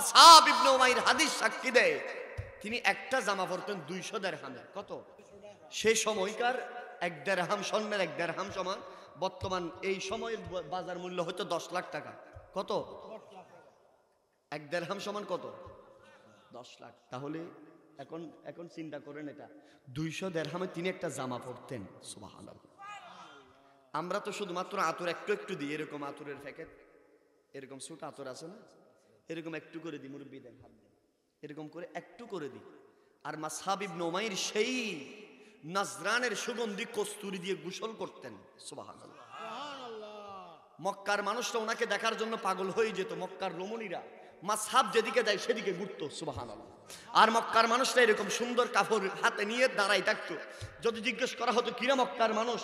মাসহাব ইবনে উমাইর হাদিস সাক্ষী দেয়, তিনি একটা জামা পরতেন 200 দিরহামে। কত? সেই সময়কার 1 দিরহাম, স্বর্ণের 1 দিরহাম সমান বর্তমান এই সময়ের বাজার মূল্য হয়তো 10 লাখ টাকা। কত? 1 দিরহাম সমান কত? 10 লাখ। তাহলে এখন চিন্তা করেন, এটা 200 দিরহামে তিনি একটা জামা পরতেন। সুবহানাল্লাহ। আমরা তো শুধুমাত্র আতর একটু একটু দিই, এরকম আতরের প্যাকেট, এরকম ছোট আতর আছে না, এরকম একটু করে দিই, মুরব্বি দেন হাত দেন, এরকম করে একটু করে দিই। আর মাসহাব ইবনে উমাইর সেই নাজরানের সুগন্ধি কস্তুরি দিয়ে গোসল করতেন। সুবহানাল্লাহ। মক্কার মানুষরা ওনাকে দেখার জন্য পাগল হয়ে যেত। মক্কার রমণীরা মাসহাব যেদিকে যায় সেদিকে ঘুরতো। সুবহানাল্লাহ। আর মক্কার মানুষরা এরকম সুন্দর কাপড় হাতে নিয়ে দাঁড়াই থাকতো। যদি জিজ্ঞেস করা হতো কিরা মক্কার মানুষ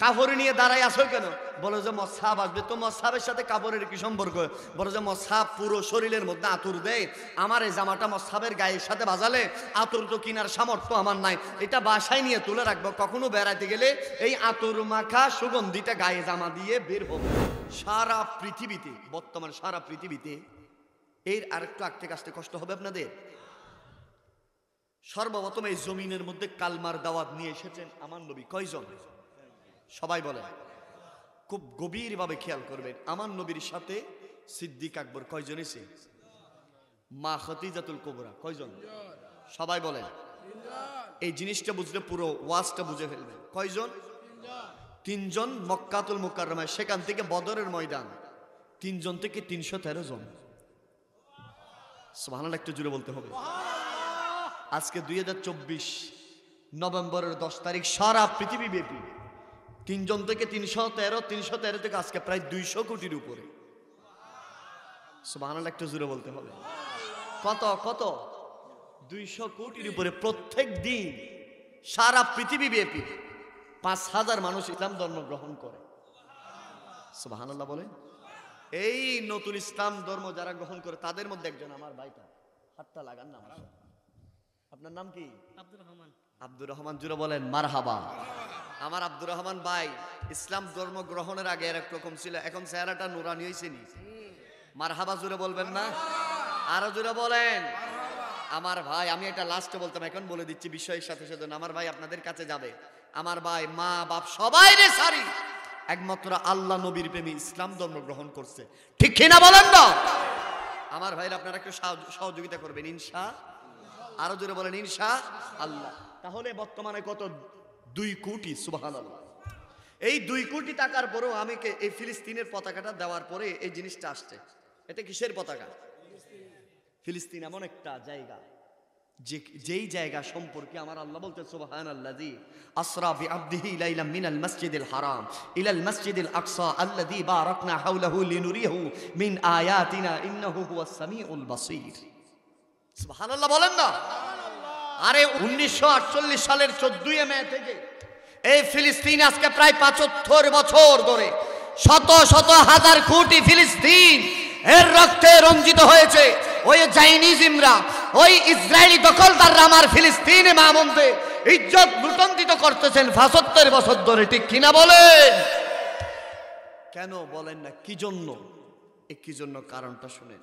কাপড় নিয়ে দাঁড়াই আসো কেন, বলে যে মাসহাব আসবে। তো মাসহাবের সাথে কাপড়ের কি সম্পর্ক? বলে যে মাসহাব পুরো শরীরের মধ্যে আতর দেয়, আমার এই জামাটা মাসহাবের গায়ের সাথে বাজালে আতর তো কিনার সামর্থ্য আমার নাই, এটা বাসায় নিয়ে তুলে রাখবো, কখনো বেড়াতে গেলে এই আতর মাখা সুগন্ধিটা গায়ে জামা দিয়ে বের হবে। সারা পৃথিবীতে, বর্তমান সারা পৃথিবীতে এর আরেকটু আঁকতে কাছতে কষ্ট হবে আপনাদের। সর্বপ্রথম এই জমিনের মধ্যে কালমার দাওয়াত নিয়ে এসেছেন আমার নবী। কয়জন? সবাই বলেন, খুব গভীর ভাবে খেয়াল করবেন। আমার নবীর সাথে সিদ্দিক আকবর কয়জন এসে? মা খাদিজাতুল কুবরা কয়জন? সবাই বলেন। এই জিনিসটা বুঝলে পুরো ওয়াজটা বুঝে ফেলবেন। কয়জন? 3 জন মক্কাতুল মুকাররমায়, সেখান থেকে বদরের ময়দান 3 জন থেকে 313 জন। সুবহানাল্লাহ, একটু জুড়ে বলতে হবে। আজকে 2024 নভেম্বরের 10 তারিখ সারা পৃথিবী ব্যাপী 3 জন থেকে 313 থেকে আজকে প্রায় 200 কোটির উপরে। সুবহানাল্লাহ, একটু জুড়ে বলতে হবে। কত কত? 200 কোটির উপরে। প্রত্যেক দিন সারা পৃথিবী ব্যাপী 5000 মানুষ ইসলাম ধর্ম গ্রহণ করে। সুবহানাল্লাহ বলেন। এই নতুন ইসলাম ধর্ম যারা গ্রহণ করে তাদের মধ্যে একজন আমার ভাইটা, হাতটা লাগান না। আপনার নাম কি? আব্দুর রহমান। আব্দুর রহমান, জুড়ে বলেন মারহাবা। আমার আব্দুর রহমান ভাই ইসলাম ধর্ম গ্রহণের আগে আর এক রকম ছিল, এখন চেহারাটা নুরানি হয়েছে নি। মারহাবা জুড়ে বলবেন না? আরো জুড়ে বলেন। আমার ভাই, আমি এটা লাস্টে বলতাম, এখন বলে দিচ্ছি বিষয়ের সাথে সাথে। আমার ভাই আপনাদের কাছে যাবে, আমার ভাই মা বাপ সবাই রে সারি একমাত্র আল্লাহ নবীর প্রেমী ইসলাম ধর্ম গ্রহণ করছে। ঠিক কিনা বলেন না? আমার ভাইরা আপনারা একটু সহযোগিতা করবেন ইনশাআল্লাহ। আরো জোরে বলেন ইনশাআল্লাহ। তাহলে বর্তমানে কত? 2 কোটি। সুবহানাল্লাহ। এই 2 কোটি টাকার পরেও আমি এই ফিলিস্তিনের পতাকাটা দেওয়ার পরে এই জিনিসটা আসছে। এটা কিসের পতাকা? ফিলিস্তিন এমন একটা জায়গা যেই জায়গা সম্পর্কে আমার আল্লাহ বলতে সুবহানাল্লাযী আসরা বিআবদিহি লাইলাম মিনাল মাসজিদিল হারাম ইলাল মাসজিদিল আকসা আল্লাযী বারাকনা হাওলাহু লিনুরিহু মিন আয়াতিনা ইন্নাহু হুয়াস সামিউল বাসীর। সুবহানাল্লাহ বলেন না? আরে 1948 সালের 14 মে থেকে এই ফিলিস্তিন আজকে প্রায় 75 বছর ধরে শত শত হাজার কোটি ফিলিস্তিন এর রক্তে রঞ্জিত হয়েছে। ওই জাইনিজমরা, ওই ইসরায়েলি দখলদাররা আমার ফিলিস্তিনে মা বোনদের ইজ্জত লুণ্ঠিত করতেছেন 75 বছর ধরে। ঠিক কিনা বলেন? কেন বলেন না কি জন্য? কি জন্য কারণটা শুনেন।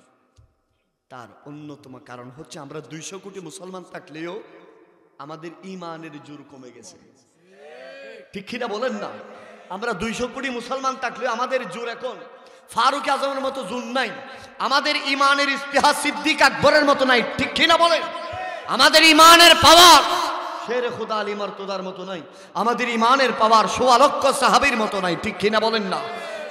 তার অন্যতম কারণ হচ্ছে আমরা 200 কোটি মুসলমান থাকলেও আমাদের ঈমানের জোর কমে গেছে। ঠিক কিনা বলেন না? আমরা 200 কোটি মুসলমান থাকলেও আমাদের জোর এখন ফারুক আজমের মতো জোর নাই। আমাদের ঈমানের ইস্তিহাস সিদ্দিক আকবরের মতো নাই। ঠিক কিনা বলেন? আমাদের ঈমানের পাওয়ার শের খুদা আলী মারতুদার মতো নাই। আমাদের ঈমানের পাওয়ার 1.25 লক্ষ সাহাবীর মতো নাই। ঠিক কিনা বলেন না?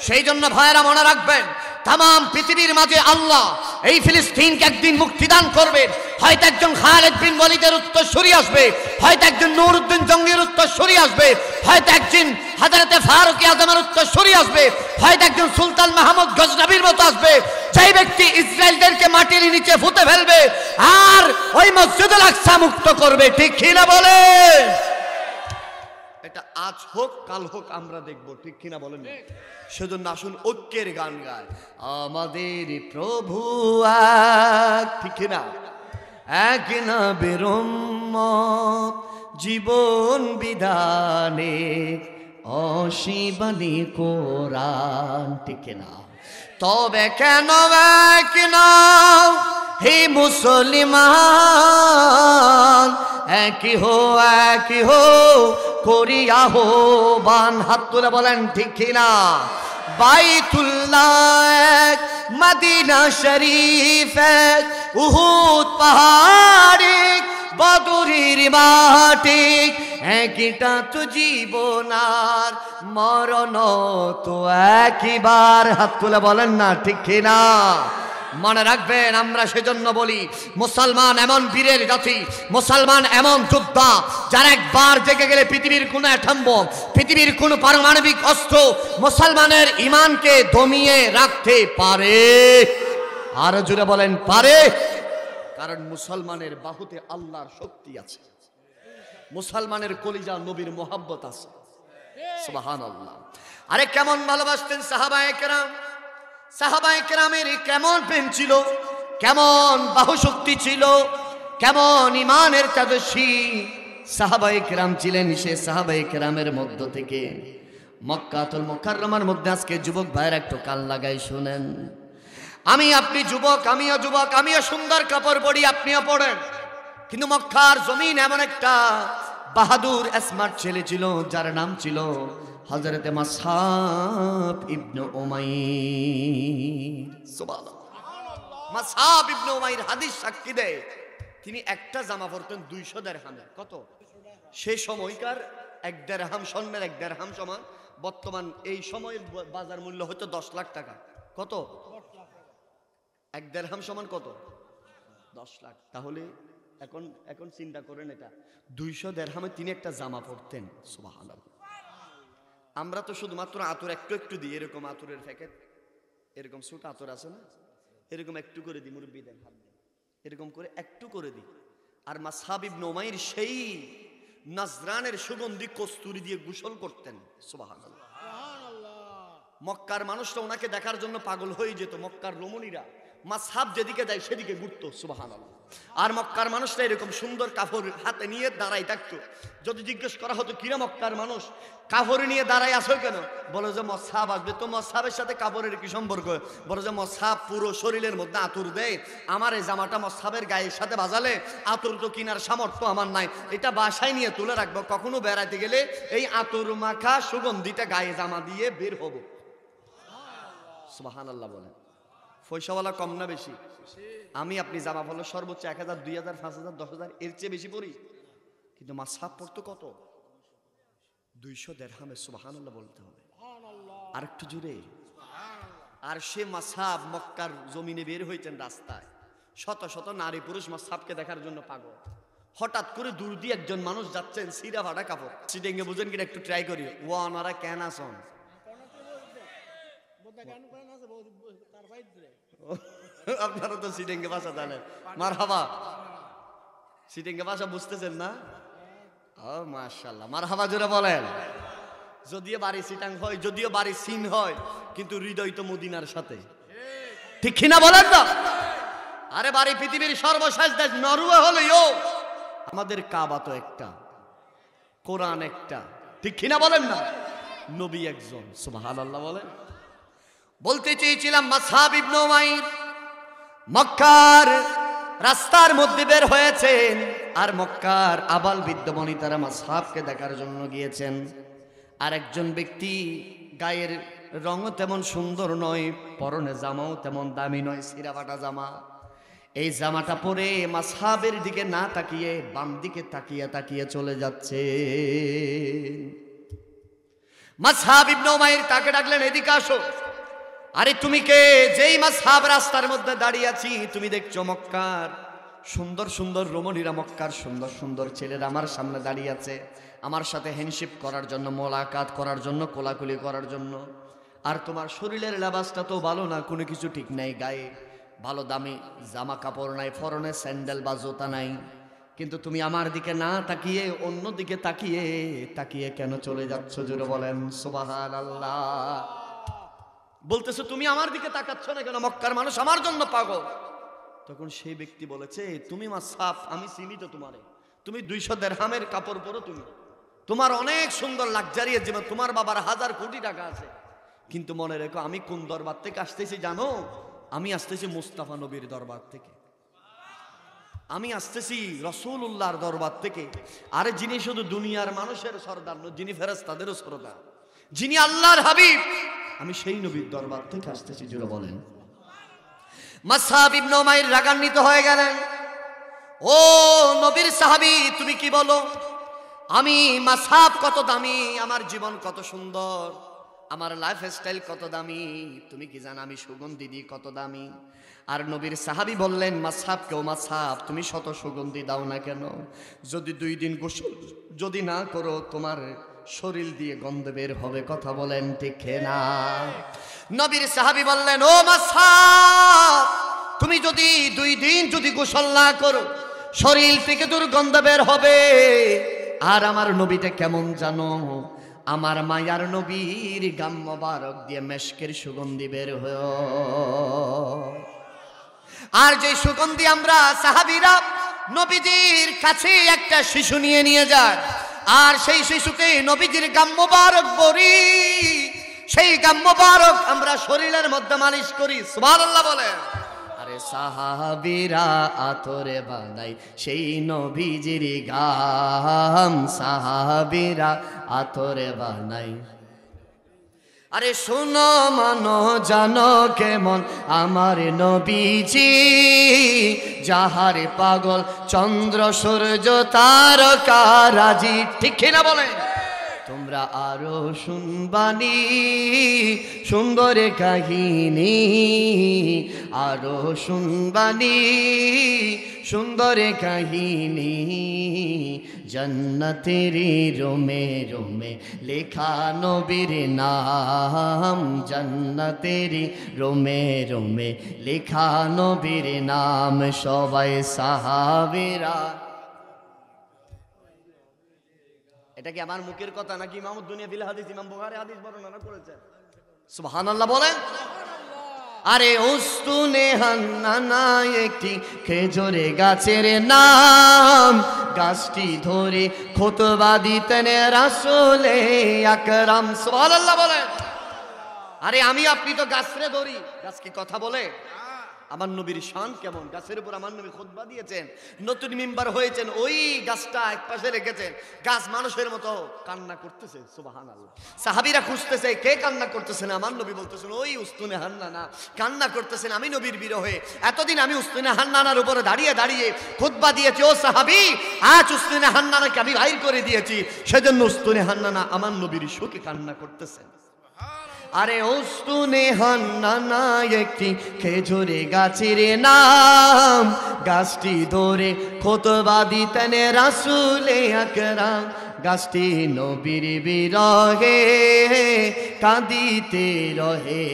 সেই জন্য ভাইরা মনে রাখবেন, তাম পৃথিবীর মাঝে আল্লাহ এই ফিলিস্তিনকে একদিন মুক্তিদান করবেন। হয়তো একজন খালিদ বিন ওয়ালিদের উত্তরসূরি আসবে, হয়তো একজন নূরউদ্দিন জঙ্গির উত্তরসূরি আসবে, হয়তো একজন হযরতে ফারুক আজমের উত্তরসূরি আসবে, হয়তো একজন সুলতান মাহমুদ গজনবীর মতো আসবে, যেই ব্যক্তি ইসরায়েলদেরকে মাটির নিচে পুঁতে ফেলবে আর ওই মসজিদুল আকসা মুক্ত করবে। ঠিক কিনা বলে? এটা আজ হোক কাল হোক আমরা দেখব। ঠিক কিনা বলেন? সেজন্য আসুন ঐক্যের গান গায়। আমাদের প্রভু এক, ঠিক কিনা? এক নবীর উম্মত জীবন বিধানে অসীবানি কোরআন। ঠিক কিনা? তবে কেন এক নাও হে মুসলমান একই হো করিয়া হো বান। হাত তুলে বলেন ঠিক কিনা? বাইতুল্লাহ এক, মদিনা শরীফ এক, উহুদ পাহাড় এক, বদরের মাটি একইটা তো জীবন আর মরণ তো একইবার। হাত তুলে বলেন না ঠিক কিনা? মনে রাখবেন, আমরা সেজন্য বলি মুসলমান এমন বীরের জাতি, মুসলমান এমন যোদ্ধা যারা একবার জেগে গেলে পৃথিবীর কোন অ্যাটম্ব, পৃথিবীর কোন পারমাণবিক অস্ত্র মুসলমানের ঈমানকে দমিয়ে রাখতে পারে। আর জুড়ে বলেন পারে। কারণ মুসলমানের বাহুতে আল্লাহর শক্তি আছে, মুসলমানের কলিজা নবীর মোহাব্বত আছে। সুবহানাল্লাহ। আরে কেমন ভালোবাসতেন সাহাবায়ে কেরাম, সাহাবায়ে কেরামের কেমন প্রেম ছিল, কেমন বাহুশক্তি ছিল, কেমন ইমানের তেজস্বী সাহাবায়ে কেরাম ছিলেন। সে সাহাবায়ে কেরামের মধ্য থেকে মক্কাতুল মুকাররমার মধ্যে আজকে যুবক ভাইয়ের একটু কান লাগাই শুনেন। আমি আপনি যুবক, আমিও সুন্দর কাপড় পরি, আপনিও পড়েন, কিন্তু মক্কার জমিন এমন একটা বাহাদুর স্মার্ট ছেলে ছিল যার নাম ছিল হযরতে মাসহাব ইবনে উমাইর। সুবহানাল্লাহ। মাসহাব ইবনে উমাইর হাদিস সাক্ষী দেয়, তিনি একটা জামা পরতেন 200 দিরহামে। কত? সেই সময়কার 1 দিরহাম, স্বর্ণের 1 দিরহাম সমান বর্তমান এই সময়ের বাজার মূল্য হয়তো 10 লাখ টাকা। কত? 1 দিরহাম সমান কত? 10 লাখ। তাহলে এখন চিন্তা করেন, এটা 200 দিরহামে তিনি একটা জামা পরতেন। সুবহানাল্লাহ। আমরা তো শুধুমাত্র আতর একটু একটু দিই, এরকম আতরের প্যাকেট, এরকম ছোট আতর আছে না, এরকম একটু করে দিই, মুরব্বি দেন হাত দেন, এরকম করে একটু করে দিই। আর মাসহাব ইবনে উমাইর সেই নাজরানের সুগন্ধি কস্তুরি দিয়ে গোসল করতেন। সুবহানাল্লাহ। মক্কার মানুষরা ওনাকে দেখার জন্য পাগল হয়ে যেত। মক্কার রমণীরা মাসহাব যেদিকে যায় সেদিকে ঘুরতো। সুবহানাল্লাহ। আর মক্কার মানুষরা এরকম সুন্দর কাপড় হাতে নিয়ে দাঁড়াই থাকতো। যদি জিজ্ঞেস করা হতো কিরা মক্কার মানুষ কাপড় নিয়ে দাঁড়াই আসো কেন, বলে যে মাসহাব আসবে। তো মাসহাবের সাথে কাপড়ের কি সম্পর্ক? বলে যে মাসহাব পুরো শরীরের মধ্যে আতর দেয়, আমার এই জামাটা মাসহাবের গায়ের সাথে বাজালে আতর তো কিনার সামর্থ্য আমার নাই, এটা বাসায় নিয়ে তুলে রাখবো, কখনো বেড়াতে গেলে এই আতর মাখা সুগন্ধিটা গায়ে জামা দিয়ে বের হব। সুবহানাল্লাহ বলেন। পয়সাওয়ালা কম না বেশি? আমি আপনি জামা পড়লে সর্বোচ্চ 1000, 2000, 5000, 10000 এর চেয়ে বেশি পড়ি, কিন্তু মাসহাব পড়তো কত? 200 দিরহামে। সুবহানাল্লাহ বলতে হবে আর একটু জুড়ে। আর সে মাসহাব মক্কার জমিনে বের হইতেন রাস্তায়, শত শত নারী পুরুষ মাসহাবকে দেখার জন্য পাগল। হঠাৎ করে দূর দিয়ে একজন মানুষ যাচ্ছেন, সিরা ফাটা কাপড়, সিটেঙ্গে বুঝেন কিনা একটু ট্রাই করি। ও ওনারা কেন আসন? আপনারা তো সিটেঙ্গে ভাষা জানেন, মারহাবা। সিটেঙ্গে ভাষা বুঝতেছেন না? ও মাশাআল্লাহ, মারহাবা জোরে বলেন। যদিও বাড়ি সিটাং হয়, যদিও বাড়ি সিন হয়, কিন্তু হৃদয় তো মদিনার সাথে, ঠিক কিনা বলেন না? আরে বাড়ি পৃথিবীর সর্বশেষ দেশ নরওয়ে হলেও আমাদের কাবা তো একটা, কোরআন একটা, ঠিক কিনা বলেন না? নবী একজন। সুবহানাল্লাহ বলেন। বলতে চেয়েছিলাম মাসহাব ইবনে উমাইর মক্কার রাস্তার মধ্যে বের হয়েছেন, আর মক্কার আবাল বৃদ্ধ বনিতারা মাসহাবকে দেখার জন্য গিয়েছেন। আর একজন ব্যক্তি গায়ের রঙও তেমন সুন্দর নয়, পরনে জামাও তেমন দামি নয়, সিরাফাটা জামা। এই জামাটা পরে মাসহাবের দিকে না তাকিয়ে বাম দিকে তাকিয়ে তাকিয়ে চলে যাচ্ছে। মাসহাব ইবনে উমাইর তাকে ডাকলেন, এদিকে আসো। আরে তুমি কে? যেই মাসহাব রাস্তার মধ্যে দাঁড়িয়ে আছি, তুমি দেখছো মক্কার সুন্দর সুন্দর রমণীরা, মক্কার সুন্দর সুন্দর ছেলেরা আমার সামনে দাঁড়িয়ে আছে আমার সাথে হ্যান্ডশেক করার জন্য, মোলাকাত করার জন্য, কোলাকুলি করার জন্য। আর তোমার শরীরের লেবাসটা তো ভালো না, কোনো কিছু ঠিক নাই, গায়ে ভালো দামি জামা কাপড় নাই, পরনে স্যান্ডেল বা জুতা নাই, কিন্তু তুমি আমার দিকে না তাকিয়ে অন্য দিকে তাকিয়ে তাকিয়ে কেন চলে যাচ্ছ? জোরে বলেন সুবহানাল্লাহ। বলতেছো তুমি আমার দিকে তাকাচ্ছ না কেন? মক্কার মানুষ আমার জন্য পাগল। তখন সেই ব্যক্তি বলেছে, তুমি মাসহাব, আমি চিনি তো তোমারে, তুমি 200 দিরহামের কাপড় পরো, তুমি তোমার অনেক সুন্দর লাক্সারিয়াস জীবন, তোমার বাবার 1000 কোটি টাকা আছে, কিন্তু মনে রেখো আমি কোন দরবার থেকে আসতেছি জানো? আমি আসতেছি মুস্তাফা নবীর দরবার থেকে। আমি আসতেছি রাসূলুল্লাহর দরবার থেকে, আরে যিনি শুধু দুনিয়ার মানুষের সরদার নয়, যিনি ফেরেশতাদেরও সরদার, যিনি আল্লাহর হাবিব, আমি সেই নবীর দরবার থেকে আসতেছি। জোরে বলেন। মাসহাব ইবনে উমাইর রাগান্বিত হয়ে গেলেন। ও নবীর সাহাবী, তুমি কি বলো? আমি মাসহাব কত দামি, আমার জীবন কত সুন্দর, আমার লাইফ স্টাইল কত দামি, তুমি কি জানো আমি সুগন্ধি দিই কত দামি? আর নবীর সাহাবী বললেন, মাসহাব কেউ মাসহাব, তুমি শত সুগন্ধি দাও না কেন? যদি 2 দিন গোসল যদি না করো, তোমার শরীর দিয়ে গন্ধ বের হবে। কথা বলেন ঠিক না? নবীর সাহাবী বললেন, ও মাসহাব, তুমি যদি 2 দিন যদি গোসল না করো, শরীর থেকে দুর্গন্ধ বের হবে। আর আমার নবীটা কেমন জানো? আমার মায়ার নবীর গাম মোবারক দিয়ে মেশকের সুগন্ধি বের হয়। আর যে সুগন্ধি আমরা সাহাবীরা নবীজির কাছে একটা শিশু নিয়ে যায়, আর সেই শিশুকে নবীজির গাম মোবারক বলি, সেই গাম মোবারক আমরা শরীরের মধ্যে মালিশ করি। সুবহানাল্লাহ বলেন। আরে সাহাবীরা আতরে বানাই সেই নবীজির গাম, সাহাবীরা আতরে বানাই। আরে শোনো মানো জানো কেমন আমার নবীজি, যাহার পাগল চন্দ্র সূর্য তারকা রাজি। ঠিক কিনা বলেন? তোমরা আরো শুনবানি সুন্দর কাহিনী, আরো শুনবানি সুন্দর কাহিনী, জান্নাতের রোমে রোমে লেখা নবীর নাম, জান্নাতের রোমে রোমে লেখা নবীর নাম। সবাই সাহাবীরা। এটা কি আমার মুখের কথা নাকি ইমামুদ দুনিয়া ফিল হাদিস ইমাম বুখারী হাদিস বর্ণনা করেছেন? সুবহানাল্লাহ বলেন। আরে উস্তুনে হান্নানা একটি খেজুরে গাছের নাম, গাছটি ধরে খুতবা দিতেন রাসূলে আকরাম। সুবহানাল্লাহ বলেন। আরে আমি আপনি তো গাছরে ধরি, গাছ কি কথা বলে? আমার নবীর শান কেমন, গাছের উপর আমার নবী খুতবা দিয়েছেন, নতুন মিম্বার হয়েছেন, ওই গাছটা একপাশে রেখেছেন, গাছ মানুষের মতো কান্না করতেছে। সুবহানাল্লাহ। সাহাবীরা খুঁজতেছে কে কান্না করতেছেন, আমার নবী বলতেছেন ওই উস্তুনে হান্নানা কান্না করতেছেন, আমি নবীর বিরহে এতদিন আমি উস্তুনে হান্নানার উপরে দাঁড়িয়ে দাঁড়িয়ে খুতবা দিয়েছি। ও সাহাবী, আজ উস্তুনে হান্নানাকে আমি বাইর করে দিয়েছি, সেজন্য উস্তুনে হান্নানা আমার নবীর শোকে কান্না করতেছেন। আরে উস্তুনে হান্নানা একটি খেজুরে গাছের নাম, গাছটি ধরে খুতবা দিতেন রাসূলে আকরাম, গাছটি নবীর বিরহে কাঁদিতে রহে।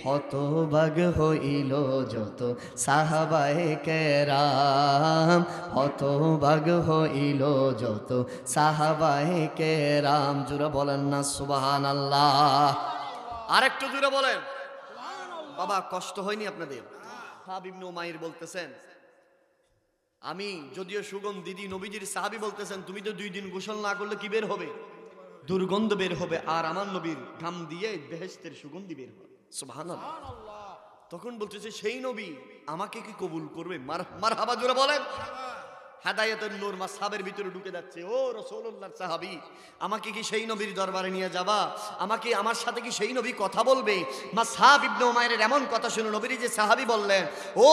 হতভাগ হইল যত সাহাবায়ে কেরাম, হতভাগ হইল যত সাহাবায়ে কেরাম। জোরে বলেন না সুবহানাল্লাহ। আরেকটু জোরে বলেন। বাবা কষ্ট হয়নি আপনাদের? সাহাব ইবনে উমাইর বলতেছেন, আমি যদিও সুগন্ধি নবীজির সাহাবী বলতেছেন, তুমি তো 2 দিন গোসল না করলে কি বের হবে? দুর্গন্ধ বের হবে, আর আমার নবীর ঘাম দিয়ে বেহেশতের সুগন্ধি বের হবে। সুবহানাল্লাহ। তখন বলতেছে সেই নবী আমাকে কি কবুল করবে? মারহাবা জোরে বলেন। হেদায়েতের নূর মাসহাবের ভিতরে ঢুকে যাচ্ছে। ও রাসূলুল্লাহর সাহাবী, আমাকে কি সেই নবীর দরবারে নিয়ে যাবা? আমাকে আমার সাথে কি সেই নবী কথা বলবে? মাসহাব ইবনে উমাইরের এমন কথা শুনে নবীর যে সাহাবী বললেন, ও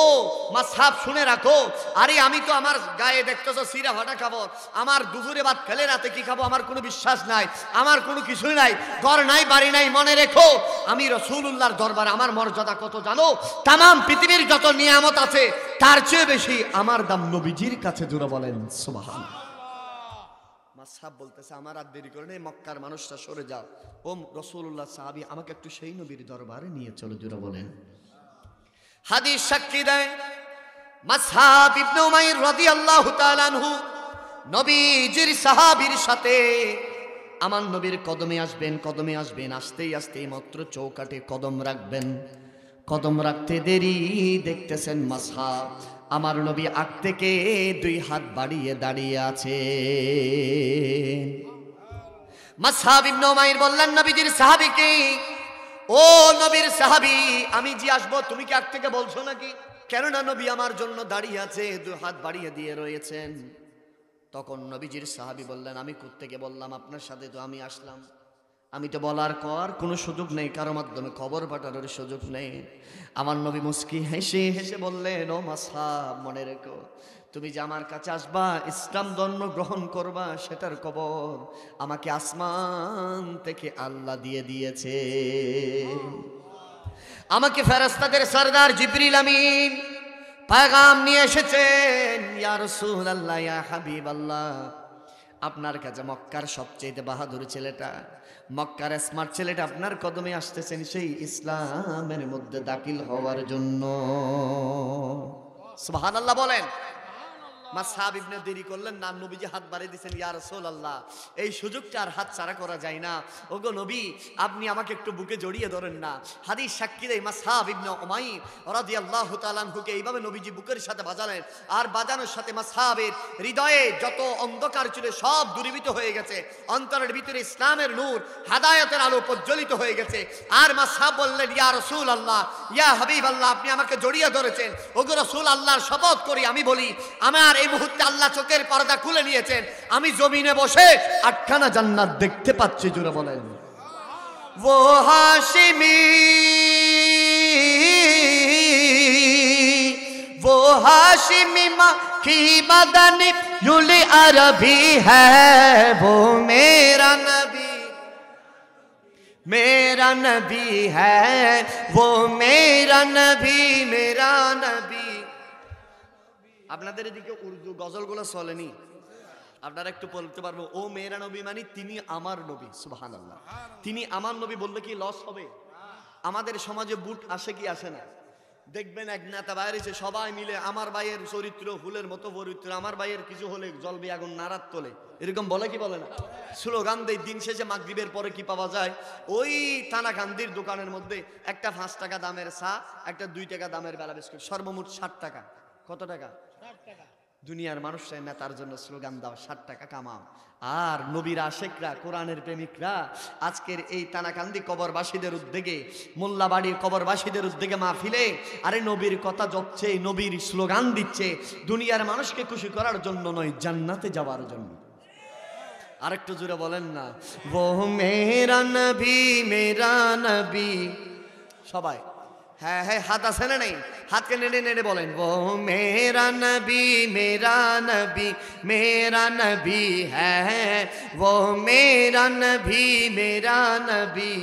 মাসহাব শুনে রাখো, আরে আমি তো আমার গায়ে দেখতেছো সিরা ফাটা কাপড়, আমার দুপুরে ভাত খেলে রাতে কি খাবো আমার কোনো বিশ্বাস নাই, আমার কোনো কিছুই নাই, ঘর নাই বাড়ি নাই, মনে রেখো আমি রাসূলুল্লাহর দরবারে আমার মর্যাদা কত জানো? তামাম পৃথিবীর যত নিয়ামত আছে তার চেয়ে বেশি আমার দাম নবীজির কাছে। জোরে বলেন সুবহানাল্লাহ। মাসহাব বলতেছে আমার আর দেরি করে নেই, মক্কার মানুষরা সরে যাও, ও রাসূলুল্লাহ সাহাবী আমাকে একটু সেই নবীর দরবারে নিয়ে চলো। জোরে বলেন। হাদিস সাক্ষী দেয় মাসহাব ইবনে উমাইর রাদিয়াল্লাহু তাআলা আনহু নবীজির সাহাবীর সাথে আমার নবীর কদমে আসবেন, কদমে আসবেন, আসতেই আসতেই মাত্র চৌকাঠে কদম রাখবেন। কদম রাখতে দেরি দেখতেছেন মাসহাব আমার নবী আগ থেকে 2 হাত বাড়িয়ে দাঁড়িয়ে আছে। মাসহাব ইবনে উমাইর বললেন নবীজির সাহাবীকে, ও নবীর সাহাবী, আমি যে আসবো তুমি কি আগ থেকে বলছো নাকি? কেননা নবী আমার জন্য দাঁড়িয়ে আছে, দুই হাত বাড়িয়ে দিয়ে রয়েছেন। তখন নবীজির সাহাবী বললেন, আমি কোত্থেকে বললাম আপনার সাথে তো আমি আসলাম, আমি তো বলার পর কোনো সুযোগ নেই, কারো মাধ্যমে খবর পাঠানোর সুযোগ নেই। আমার নবী মুস্কি হেসে হেসে বললেন, ও মাসহাব, মনে রেখো, তুমি যে আমার কাছে আসবা, ইসলাম ধর্ম গ্রহণ করবা, সেটার খবর আমাকে আসমান থেকে আল্লাহ দিয়ে দিয়েছে। আমাকে ফেরেশতাদের সরদার জিবরিল আমিন পেগাম নিয়ে এসেছেন, ইয়া রাসূলুল্লাহ, ইয়া হাবিবাল্লাহ, আপনার কাছে মক্কার সবচেয়ে বাহাদুর ছেলেটা, মক্কার স্মার্ট ছেলেটা আপনার কদমে আসতেছেন সেই ইসলামের মধ্যে দাখিল হওয়ার জন্য। সুবহানাল্লাহ বলেন। মাসহাব ইবনে দেরি করলেন না, নবীজি হাত বাড়িয়ে দিয়েছেন, ইয়া রাসূলুল্লাহ, এই সুযোগটা আর হাতছাড়া করা যায় না। ওগো নবী, আপনি আমাকে একটু বুকে জড়িয়ে ধরেন না। হাদিস সাক্ষী দেয়, মাসহাব ইবনে উমাইর রাদিয়াল্লাহু তাআলা আনহুকে এইভাবে নবীজি বুকের সাথে বাজালেন, আর বাজানোর সাথে মাসহাবের হৃদয়ে যত অন্ধকার ছিল সব দূরীভূত হয়ে গেছে, অন্তরের ভিতরে ইসলামের নূর, হেদায়েতের আলো প্রজ্বলিত হয়ে গেছে। আর মাসহাব বললেন, ইয়া রাসূলুল্লাহ, ইয়া হাবিবাল্লাহ, আপনি আমাকে জড়িয়ে ধরেছেন। ওগো রাসূল, আল্লাহর শপথ করি আমি বলি, আমার এই মুহূর্তে আল্লাহ চোখের পর্দা খুলে নিয়েছেন, আমি জমিনে বসে 8খানা জান্নাত দেখতে পাচ্ছি। জোরে বলেন। वो हाशिमी, वो हाशिमी की मदनी युली अरबी है, वो मेरा नबी, मेरा नबी है, वो मेरा नबी, मेरा नबी। আপনাদের এদিকে উর্দু গজলগুলো চলেনি, আপনারা একটু বলতে পারবো, ও মেরা নবী মানে তিনি আমার নবী। সুবহানাল্লাহ। তিনি আমার নবী বললে কি লস হবে? আমাদের সমাজে বুট আসে কি আসে না? দেখবেন এক নেতা বাইরেছে, সবাই মিলে আমার ভাইয়ের চরিত্র ফুলের মতো পবিত্র, আমার ভাইয়ের কিছু হলে জলবে আগুন নারাত তোলে, এরকম বলে কি বলে না? স্লোগান দেয়। দিন শেষে মাগরিবের পরে কি পাওয়া যায়? ওই থানা গান্ধীর দোকানের মধ্যে একটা 5 টাকা দামের চা, একটা 2 টাকা দামের বেলা বিস্কুট, সর্বমোট 60 টাকা। কত টাকা? দুনিয়ার মানুষরা নেতার জন্য স্লোগান দাও, 60 টাকা কামাও। আর নবীর আশেকরা, কোরআনের প্রেমিকরা আজকের এই তানাকান্দি কবরবাসীদের উদ্যোগে, মোল্লাবাড়ির কবরবাসীদের উদ্যোগে মাহফিলে আরে নবীর কথা জপছে, নবীর স্লোগান দিচ্ছে, দুনিয়ার মানুষকে খুশি করার জন্য নয়, জান্নাতে যাওয়ার জন্য। আরেকটু জোরে বলেন না, वो मेरा नबी, मेरा नबी। সবাই হ্যাঁ হ্যাঁ, হাত আছে না নেই? হাতকে নেড়ে নেড়ে বলেন, वो मेरा नबी, मेरा नबी, मेरा नबी है, वो मेरा नबी, मेरा नबी।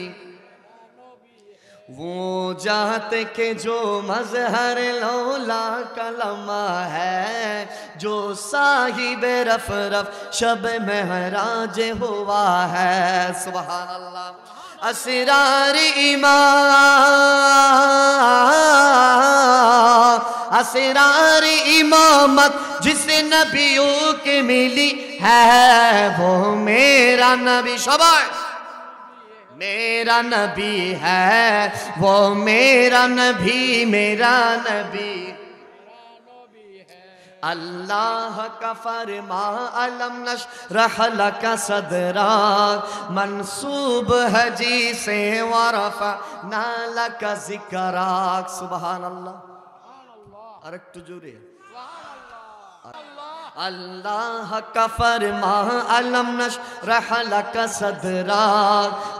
वो जात के जो मजहर लौला कलमा है, जो साहिब रफ रफ शब महराज हुआ है। सुभान अल्लाह। असरार इमाम, असरार इमामत जिस नबियों के मिली है, वो मेरा नबी। सबाय मेरा नबी है, वो मेरा नबी, मेरा नबी। अल्लाह का फरमा अलम नशरह लका सदरा, मंसूब है जी से वरफअना लका ज़िक्राक। सुभान अल्लाह। और एक जोरे, अल्लाह का फरमा अलम नशरह लका सदरा,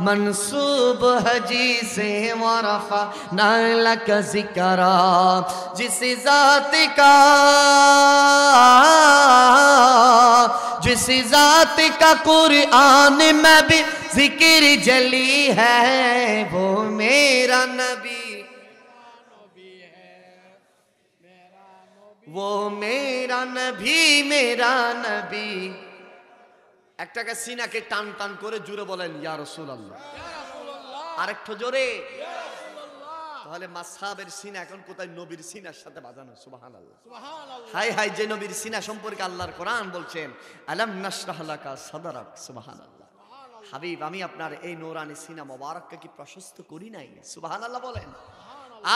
मंसूब है जी से वरफअना लका ज़िक्राक। जिस ज़ात का, जिस ज़ात का कुरान में भी जिक्र जली है, वो मेरा नबी, वो मेरा नबी, मेरा नबी। একটাকে সিনাকে টান টান করে জুড়ে বলেন, ইয়া রাসূলুল্লাহ। আরেকটু জোরে। তাহলে মাসহাবের সিনা এখন কোথায়? নবীর সিনার সাথে বাজানো। সুবহানাল্লাহ, সুবহানাল্লাহ। হাই হাই, যে নবীর সিনা সম্পর্কে আল্লাহর কোরআন বলছেন, আলাম নাশরাহ লাকা সাদরাক। সুবহানাল্লাহ। হাবিব, আমি আপনার এই নূরানি সিনা মোবারককে কি প্রশস্ত করি নাই? সুবহানাল্লাহ বলেন।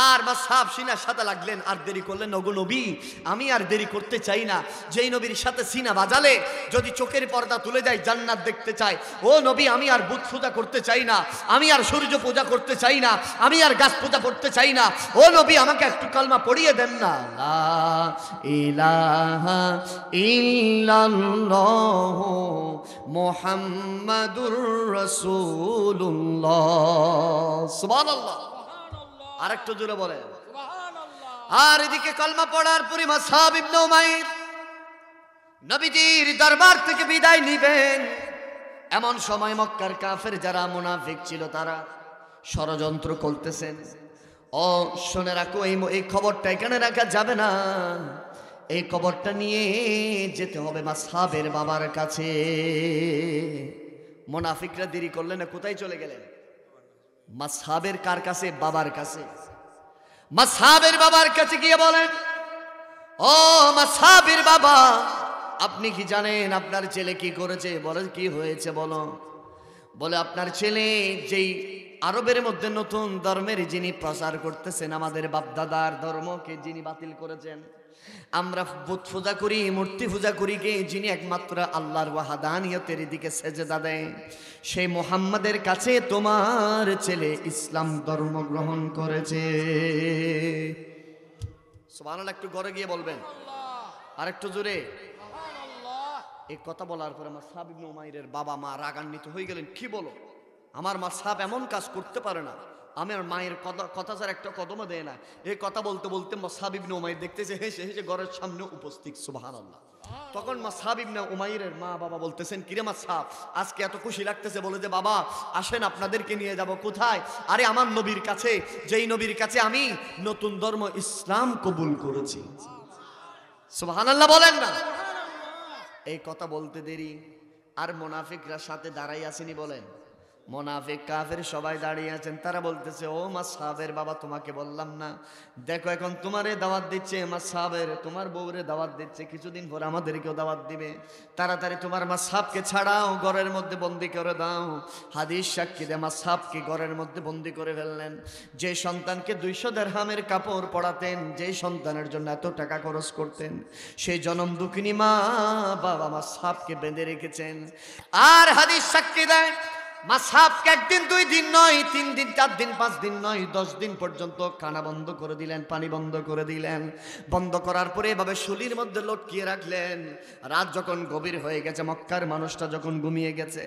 আর মাসহাব সিনার সাথে লাগলেন, আর দেরি করলেন। ওগো নবী, আমি আর দেরি করতে চাই না। যেই নবীর সাথে সিনা বাজালে যদি চোখের পর্দা তুলে যায় জান্নাত দেখতে চাই। ও নবী, আমি আর বুত পূজা করতে চাই না, আমি আর সূর্য পূজা করতে চাই না, আমি আর গাছ পূজা করতে চাই না। ও নবী, আমাকে একটু কালমা পড়িয়ে দেন না। লা ইলাহা ইল্লাল্লাহ মুহাম্মাদুর রাসূলুল্লাহ। সুবহানাল্লাহ। আরেকটু জোরে বলেন সুবহানাল্লাহ। আর এদিকে কলমা পড়ার পরে মাসহাব ইবনে উমাইর নবীজির দরবার থেকে বিদায় নিবেন। এমন সময় মক্কার কাফের যারা মুনাফিক ছিল তারা ষড়যন্ত্র করতেছেন। ও শুনে রাখো, এই খবরটা এখানে রাখা যাবে না, এই খবরটা নিয়ে যেতে হবে মাসহাবের বাবার কাছে। মুনাফিকরা দেরি করলেন না, কোথায় চলে গেলেন? মাসহাবের কার কাছে? বাবার কাছে। মাসহাবের বাবার কাছে গিয়ে বলেন, ও মাসহাবের বাবা, আপনি কি জানেন আপনার ছেলে কি করেছে? বলে, কি হয়েছে বলো। বলে, আপনার ছেলে যেই আরবের মধ্যে নতুন ধর্মের যিনি প্রচার করতেছেন, আমাদের বাপদাদার ধর্মকে যিনি বাতিল করেছেন, আমরা বুত পূজা করি, মূর্তি পূজা করি, কে যিনি একমাত্র আল্লাহর ওয়াহাদানিয়তের দিকে সেজদা দেয়, সেই মুহাম্মাদের কাছে তোমার ছেলে ইসলাম ধর্ম গ্রহণ করেছে। সুবহানাল্লাহ। একটু ঘরে গিয়ে বলবেন আরেকটু জোরে। এই কথা বলার পরে মাসহাব ইবনে উমাইরের বাবা মা রাগান্বিত হয়ে গেলেন। কি বলো, আমার মাসহাব এমন কাজ করতে পারে না, আমার মায়ের কথা ছাড়া একটা কদমও দেয় না। এই কথা বলতে বলতে মাসহাব ইবনে উমাইর দেখতেছে হেসে হেসে ঘরের সামনে উপস্থিত। সুবহানাল্লাহ। তখন মাসহাব ইবনে উমাইরের মা বাবা বলতেছেন, কিরে মাসহাব, আজকে এত খুশি লাগতেছে? বলে যে, বাবা আসেন আপনাদেরকে নিয়ে যাব। কোথায়? আরে আমার নবীর কাছে, যেই নবীর কাছে আমি নতুন ধর্ম ইসলাম কবুল করেছি। সুবহানাল্লাহ বলেন না। এই কথা বলতে দেরি আর মুনাফিকরা সাথে দাঁড়াই আসেনি। বলেন, মুনাফিক কাফের সবাই দাঁড়িয়ে আছেন। তারা বলতেছে, ও মাসহাবের বাবা, তোমাকে বললাম না? দেখো এখন তোমারে দাওয়াত দিচ্ছে মাসহাবের, তোমার বউরে দাওয়াত দিচ্ছে, কিছুদিন পর আমাদেরকেও দাওয়াত দিবে। তাড়াতাড়ি তোমার মাসহাবকে ছাড়াও, ঘরের মধ্যে বন্দি করে দাও। হাদিস সাক্ষী দেয় মাসহাবকে ঘরের মধ্যে বন্দি করে ফেললেন। যে সন্তানকে 200 দিরহামের কাপড় পরাতেন, যে সন্তানের জন্য এত টাকা খরচ করতেন, সেই জনম দুঃখিনী মা বাবা মাসহাবকে বেঁধে রেখেছেন। আর হাদিস সাক্ষী দেয় মাসহাবকে 1 দিন 2 দিন নয়, 3 দিন 4 দিন 5 দিন নয়, 10 দিন পর্যন্ত খানা বন্ধ করে দিলেন, পানি বন্ধ করে দিলেন। বন্ধ করার পরে এভাবে শুলির মধ্যে লটকিয়ে রাখলেন। রাত যখন গভীর হয়ে গেছে, মক্কার মানুষটা যখন ঘুমিয়ে গেছে,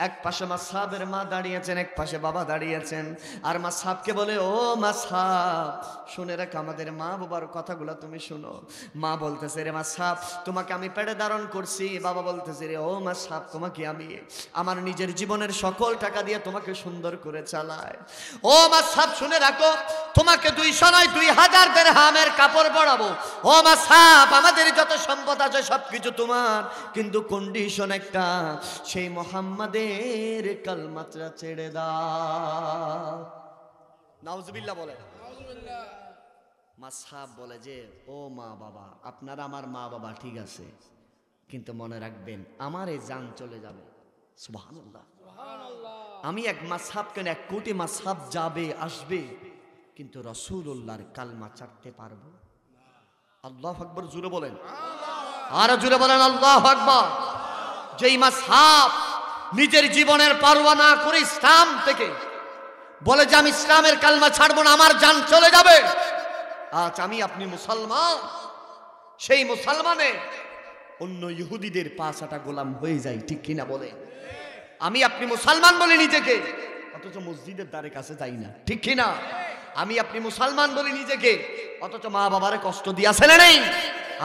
এক পাশে মাসহাবের মা দাঁড়িয়েছেন, এক পাশে বাবা দাঁড়িয়েছেন। আর মাসহাবকে বলে, ও মাসহাব, শুনে রাখ আমাদের মা বাবার কথাগুলো তুমি শুনো। মা বলতেছে, রে মাসহাব, তোমাকে আমি পেটে ধারণ করছি। বাবা বলতেছে, রে ও মাসহাব, তোমাকে আমি আমার নিজের জীবনের সকল টাকা দিয়ে তোমাকে সুন্দর করে চালায়। ও মাসহাব শুনে রাখো, তোমাকে 200 নয় 2000 দিরহামের কাপড় পরাবো। ও মাসহাব, আমাদের যত সম্পদ আছে সবকিছু তোমার, কিন্তু কন্ডিশন একটা, সেই মুহাম্মাদের কালমাটা ছেড়ে দাও। নাউজুবিল্লাহ বলে। মাসহাব বলে যে, ও মা বাবা, আপনারা আমার মা বাবা ঠিক আছে, কিন্তু মনে রাখবেন আমার এই জান চলে যাবে। সুবহানাল্লাহ। আমি এক মাসহাব কেন, 1 কোটি মাসহাব যাবে আসবে, কিন্তু রাসূলুল্লাহর কালমা ছাড়তে পারবো? আল্লাহু আকবার। জোরে বলেন, আর জোরে বলেন আল্লাহু আকবার। যেই মাসহাব নিজের জীবনের পরোয়া না করে ইসলাম থেকে বলে যে আমি ইসলামের কালমা ছাড়বো না, আমার জান চলে যাবে। আজ আমি আপনি মুসলমান, সেই মুসলমানে অন্য ইহুদিদের পাঁচাটা গোলাম হয়ে যায়, ঠিক কিনা বলে? আমি আপনি মুসলমান বলে নিজেকে, অথচ মসজিদের দ্বারে কাছে যাই না, ঠিক কিনা? আমি আপনি মুসলমান বলি নিজেকে, অথচ মা বাবারে কষ্ট দিয়েছে না নেই?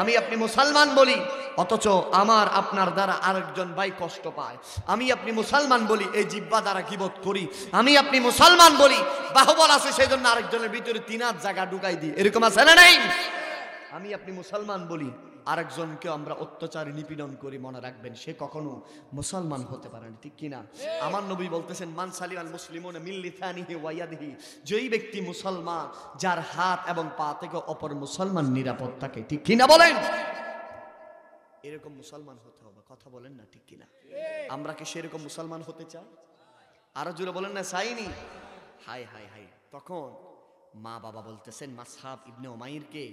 আমি আপনি মুসলমান বলি, অথচ আমার আপনার দ্বারা আরেকজন ভাই কষ্ট পায়। আমি আপনি মুসলমান বলি, এই জিহ্বা দ্বারা গীবত করি। আমি আপনি মুসলমান বলি, বাহুবল আছে সেই জন্য আরেকজনের ভিতরে 3 হাত জায়গা ঢুকাই দিই, এরকম আছে না নেই? আমি আপনি মুসলমান বলি, আরেকজনকে আমরা অত্যাচার নিপীড়ন করি, মনে রাখবেন সে কখনো মুসলমান হতে পারে না, ঠিক কিনা? আমার নবী বলতেছেন, মান সালিমাল মুসলিমুনা মিন লিসানিহি ওয়া ইয়াদিহি, যেই ব্যক্তি মুসলমান যার হাত এবং পা থেকে অপর মুসলমান নিরাপদ থাকে, ঠিক কিনা বলেন? এরকম মুসলমান হতে হবে, কথা বলেন না, ঠিক কিনা? আমরা কি সেরকম মুসলমান হতে চাই? আরো জোরে বলেন না, চাইনি? High high high. তখন মা বাবা বলতেছেন মাসহাব ইবনে উমাইরকে,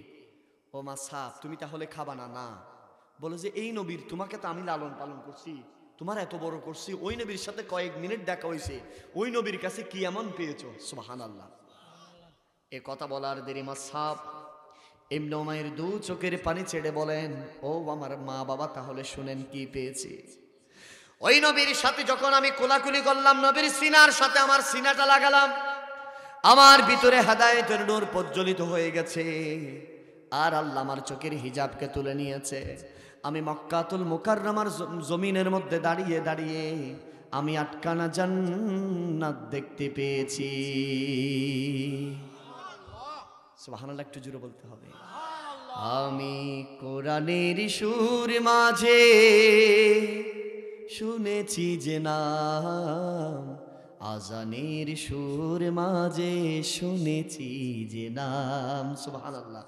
ও মাসহাব তুমি তাহলে খাবা না? না। বলে যে এই নবীর, তোমাকে তো আমি লালন পালন করছি, তোমার এত বড় করছি, ওই নবীর সাথে কয়েক মিনিট দেখা হয়েছে, ওই নবীর কাছে কি এমন পেয়েছো? সুবহানাল্লাহ। এ কথা বলার দেরি মাসহাব ইবনে উমাইর দু চোখের পানি ছেড়ে বলেন, ও আমার মা বাবা, তাহলে শুনেন কি পেয়েছি। ওই নবীর সাথে যখন আমি কোলাকুলি করলাম, নবীর সিনার সাথে আমার সিনাটা লাগালাম, আমার ভিতরে হেদায়েতের নূর প্রজ্বলিত হয়ে গেছে, আর আল্লাহ আমার চোখের হিজাবকে তুলে নিয়েছে। আমি মক্কাতুল মুকাররমার জমিনের মধ্যে দাঁড়িয়ে দাঁড়িয়ে আমি আটকানা জান্নাত দেখতে পেয়েছি। সুবহানাল্লাহ, একটু জোরে বলতে হবে। আমি কোরআনের সুর মাঝে শুনেছি যে নাম, আজানের সুর মাঝে শুনেছি যে নাম। সুবহানাল্লাহ।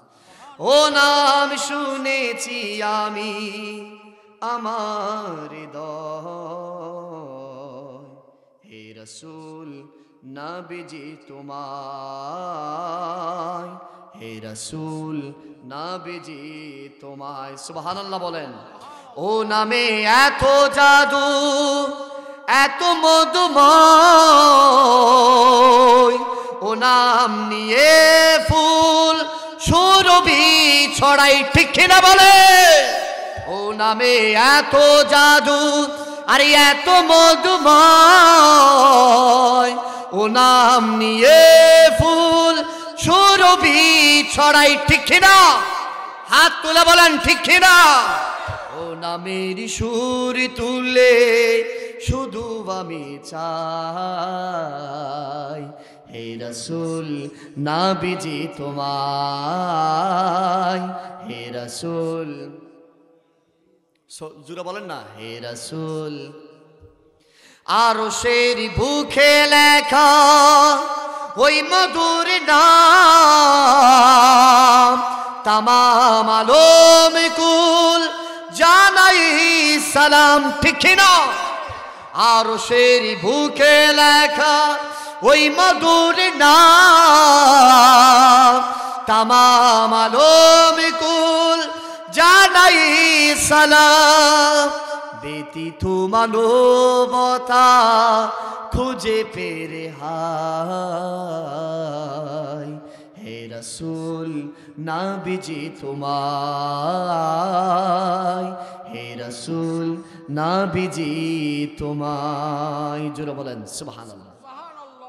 ও নাম শুনেছি আমি আমার হৃদয়, হে রাসূল নবীজি তোমায়, হে রাসূল নবীজি তোমায়। সুবহানাল্লাহ বলেন। ও নামে এত জাদু, এত মধুময়, ও নাম নিয়ে ফুল সুরভি ছড়াই, ঠিক কিনা বলে? ও নামে এত জাদু আর এত মধুময়, ও নাম নিয়ে ফুল সুরভি ছড়াই, ঠিক কিনা? হাত তুলে বলেন ঠিক কিনা? ও নামের সুর তুলে শুধু আমি চাই, হে রাসূল নবীজি তোমায়, হে রাসূল। জোরে বলেন না, হে রাসূল। আরশের বুকে লেখা ওই মধুর নাম, তামাম আলম কুল জানাই সালাম, ঠিক না? আরশের বুকে লেখা ওই মধুর নাম, তামাম আলম কুল জানাই সালাম। ব্যতীত মানবতা খুঁজে পেরে হায়, হে রাসূল নবীজি তোমায়, হে রাসূল নবীজি তোমায়। জোরে বলেন সুবহানাল্লাহ।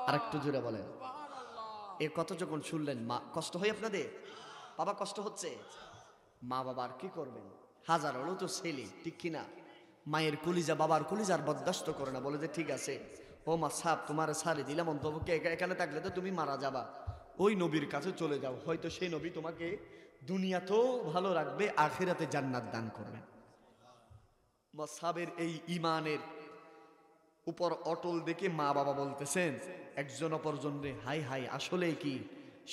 আর একটু জোরে বলেন। এ কত যখন শুনলেন, মা কষ্ট হয় আপনাদের? বাবা কষ্ট হচ্ছে? মা বাবার কি করবেন? হাজার হলো তো ছেলে, ঠিক কিনা? মায়ের কলিজা বাবার কলিজার বরদাস্ত করে না, বলে যে ঠিক আছে ও মাসহাব তোমার ছাড়ে দিলাম, অন্তত এখানে থাকলে তো তুমি মারা যাবা, ওই নবীর কাছে চলে যাও, হয়তো সেই নবী তোমাকে দুনিয়াতেও ভালো রাখবে, আখিরাতে জান্নাত দান করবে। মাসহাবের এই ইমানের উপর অটল দেখে মা বাবা বলতেছেন একজন অপরজনরে, হাই হাই আসলে কি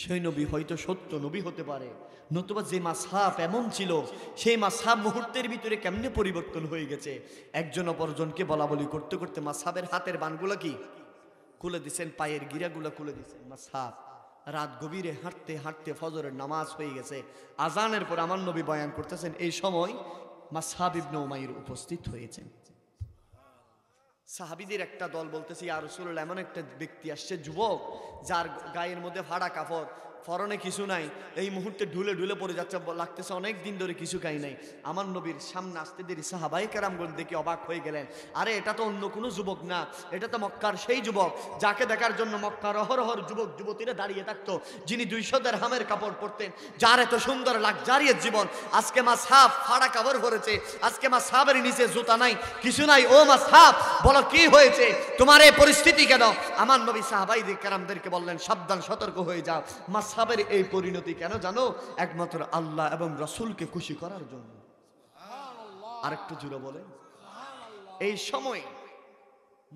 সেই নবী হয়তো সত্য নবী হতে পারে, নতুবা যে মাসহাব এমন ছিল সেই মাসহাব মুহূর্তের ভিতরে কেমনে পরিবর্তন হয়ে গেছে। একজন অপরজনকে বলা বলি করতে করতে মাসহাবের হাতের বানগুলা কি খুলে দিচ্ছেন, পায়ের গিরাগুলা খুলে দিচ্ছেন। মাসহাব রাত গভীরে হাঁটতে হাঁটতে ফজরের নামাজ হয়ে গেছে, আজানের পর আমার নবী বয়ান করতেছেন, এই সময় মাসহাব ইবনে উমাইর উপস্থিত হয়েছেন। সাহাবীদের একটা দল বলতেছে, ইয়া রাসূলুল্লাহ, এমন একটা ব্যক্তি আসছে, যুবক, যার গায়ের মধ্যে ফাড়া কাপড়, ফরনে কিছু নাই, এই মুহূর্তে ঢুলে ঢুলে পড়ে যাচ্ছে, লাগতেছে অনেক দিন ধরে কিছু খাই নাই। আমার নবীর সামনে আসতে দেরি সাহাবায়ে কেরামগণ দেখে অবাক হয়ে গেলেন, আরে এটা তো অন্য কোনো যুবক না, এটা তো মক্কার সেই যুবক যাকে দেখার জন্য মক্কার অহরহর যুবক যুবতীরা দাঁড়িয়ে থাকতো, যিনি 200 দিরহামের কাপড় পরতেন, যার এত সুন্দর লাক্সারিয়াস জীবন। আজকে মাসহাব ফাড়া কাপড় পরেছে, আজকে মাসহাবের নিচে জুতা নাই, কিছু নাই। ও মাসহাব বলো কি হয়েছে, তোমার এই পরিস্থিতি কেন? আমার নবী সাহাবায়ে কেরামদেরকে বললেন, সাবধান, সতর্ক হয়ে যাও, মাসহাবের এই পরিণতি কেন জানো? একমাত্র আল্লাহ এবং রাসূলকে খুশি করার জন্য। আরেকটু জুড়ে বলে। এই সময়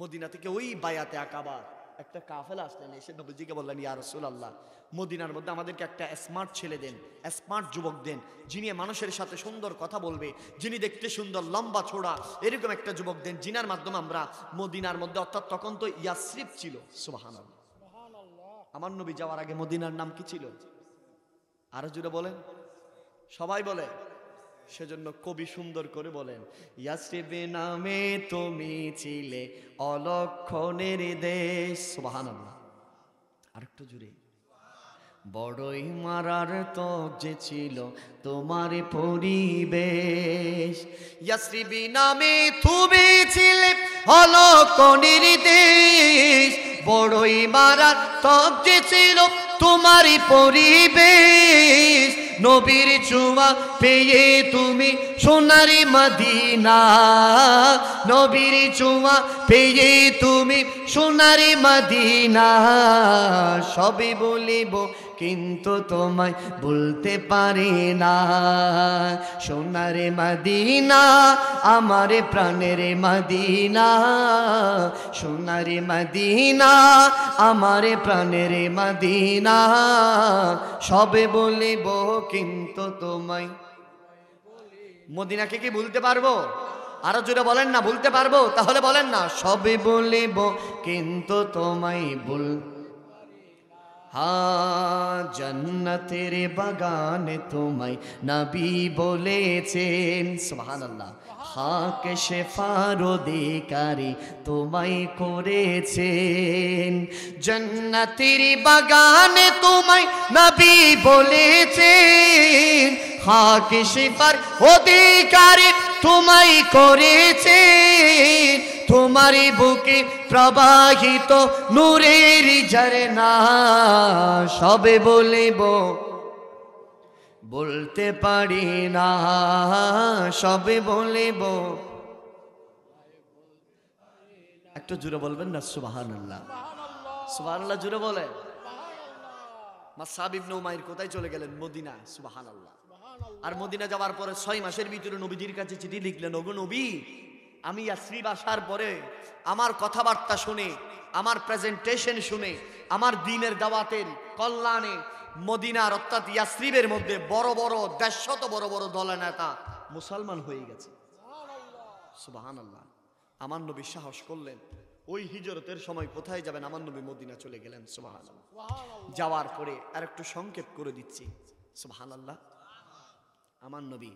মদিনা থেকে ওই বায়াতে আকাবা একটা কাফেলা আসলেন, এসে নবীজিকে বললেন, ইয়া রাসূলুল্লাহ, মদিনার মধ্যে আমাদেরকে একটা স্মার্ট ছেলে দেন, স্মার্ট যুবক দেন, যিনি মানুষের সাথে সুন্দর কথা বলবে, যিনি দেখতে সুন্দর, লম্বা ছোড়া, এরকম একটা যুবক দেন, যিনার মাধ্যমে আমরা মদিনার মধ্যে, অর্থাৎ তখন তো ইয়াসরিব ছিল, সুবহানাল্লাহ, আমার নবী যাওয়ার আগে মদিনার নাম কি ছিল? আরো জুড়ে বলেন, সবাই বলে। সেজন্য কবি সুন্দর করে বলেন, ইয়াসরিবে নামে তুমি ছিলে অলক্ষণের দেশ। সুবহানাল্লাহ। আরেকটু জুড়ে, বড়ই মারার ত্বক যে ছিল তোমার পরিবেশ। ইয়াসরিবে নামে তুমি ছিলে অলক্ষণের দেশ, বড়ই মারার ত্বক যে ছিল তোমার পরিবেশ। নবীর ছোঁয়া পেয়ে তুমি সোনারি মদিনা, নবীর ছোঁয়া পেয়ে তুমি সোনারি মদিনা। সবে বলিব কিন্তু তোমায় বলতে পারি না, সোনারে মদিনা আমার প্রাণের মদিনা, সোনারে মদিনা আমার প্রাণের মদিনা। সবে বলিব কিন্তু তোমায়। মদিনাকে কি ভুলতে পারবো? আরো জোরে বলেন না, ভুলতে পারবো? তাহলে বলেন না, সবে বলিব কিন্তু তোমায় বল। হ্যাঁ, জান্নাতের বাগানে তোমায় নবী বলেছেন। সুবহানাল্লাহ। হক শেফার অধিকারী তোমায় করেছেন, জান্নাতের বাগানে তোমায় নবী বলেছেন। হক শেফার অধিকারী তোমায় করেছেন, তোমার বুকে প্রবাহিত নূরের ঝরনা। সবে বলিব বলতে পারি না, সবে বলিব। একটু জোরে বলবেন না সুবহানাল্লাহ। সুবহানাল্লাহ জোরে বলেন। মাসআব ইবনে উমাইর কোথায় চলে গেলেন? মদিনা। সুবহানাল্লাহ। আর মদিনা যাওয়ার পরে 6 মাসের ভিতরে নবীজির কাছে চিঠি লিখলেন, ওগো নবী, আমি ইয়াসরিব আসার পরে আমার কথাবার্তা শুনে, আমার প্রেজেন্টেশন শুনে, আমার দ্বীনের দাওয়াতের কল্যাণে মদিনার অর্থাৎ ইয়াসরিবের মধ্যে বড় বড় 150 বড় বড় দলনেতা মুসলমান হয়ে গেছে। সুবহানাল্লাহ। আমার নবী সাহস করলেন, ওই হিজরতের সময় কোথায় যাবেন? আমার নবী মদিনা চলে গেলেন। সুবহানাল্লাহ। যাওয়ার পরে আর একটু সংক্ষেপ করে দিচ্ছি। সুবহানাল্লাহ। আমার নবী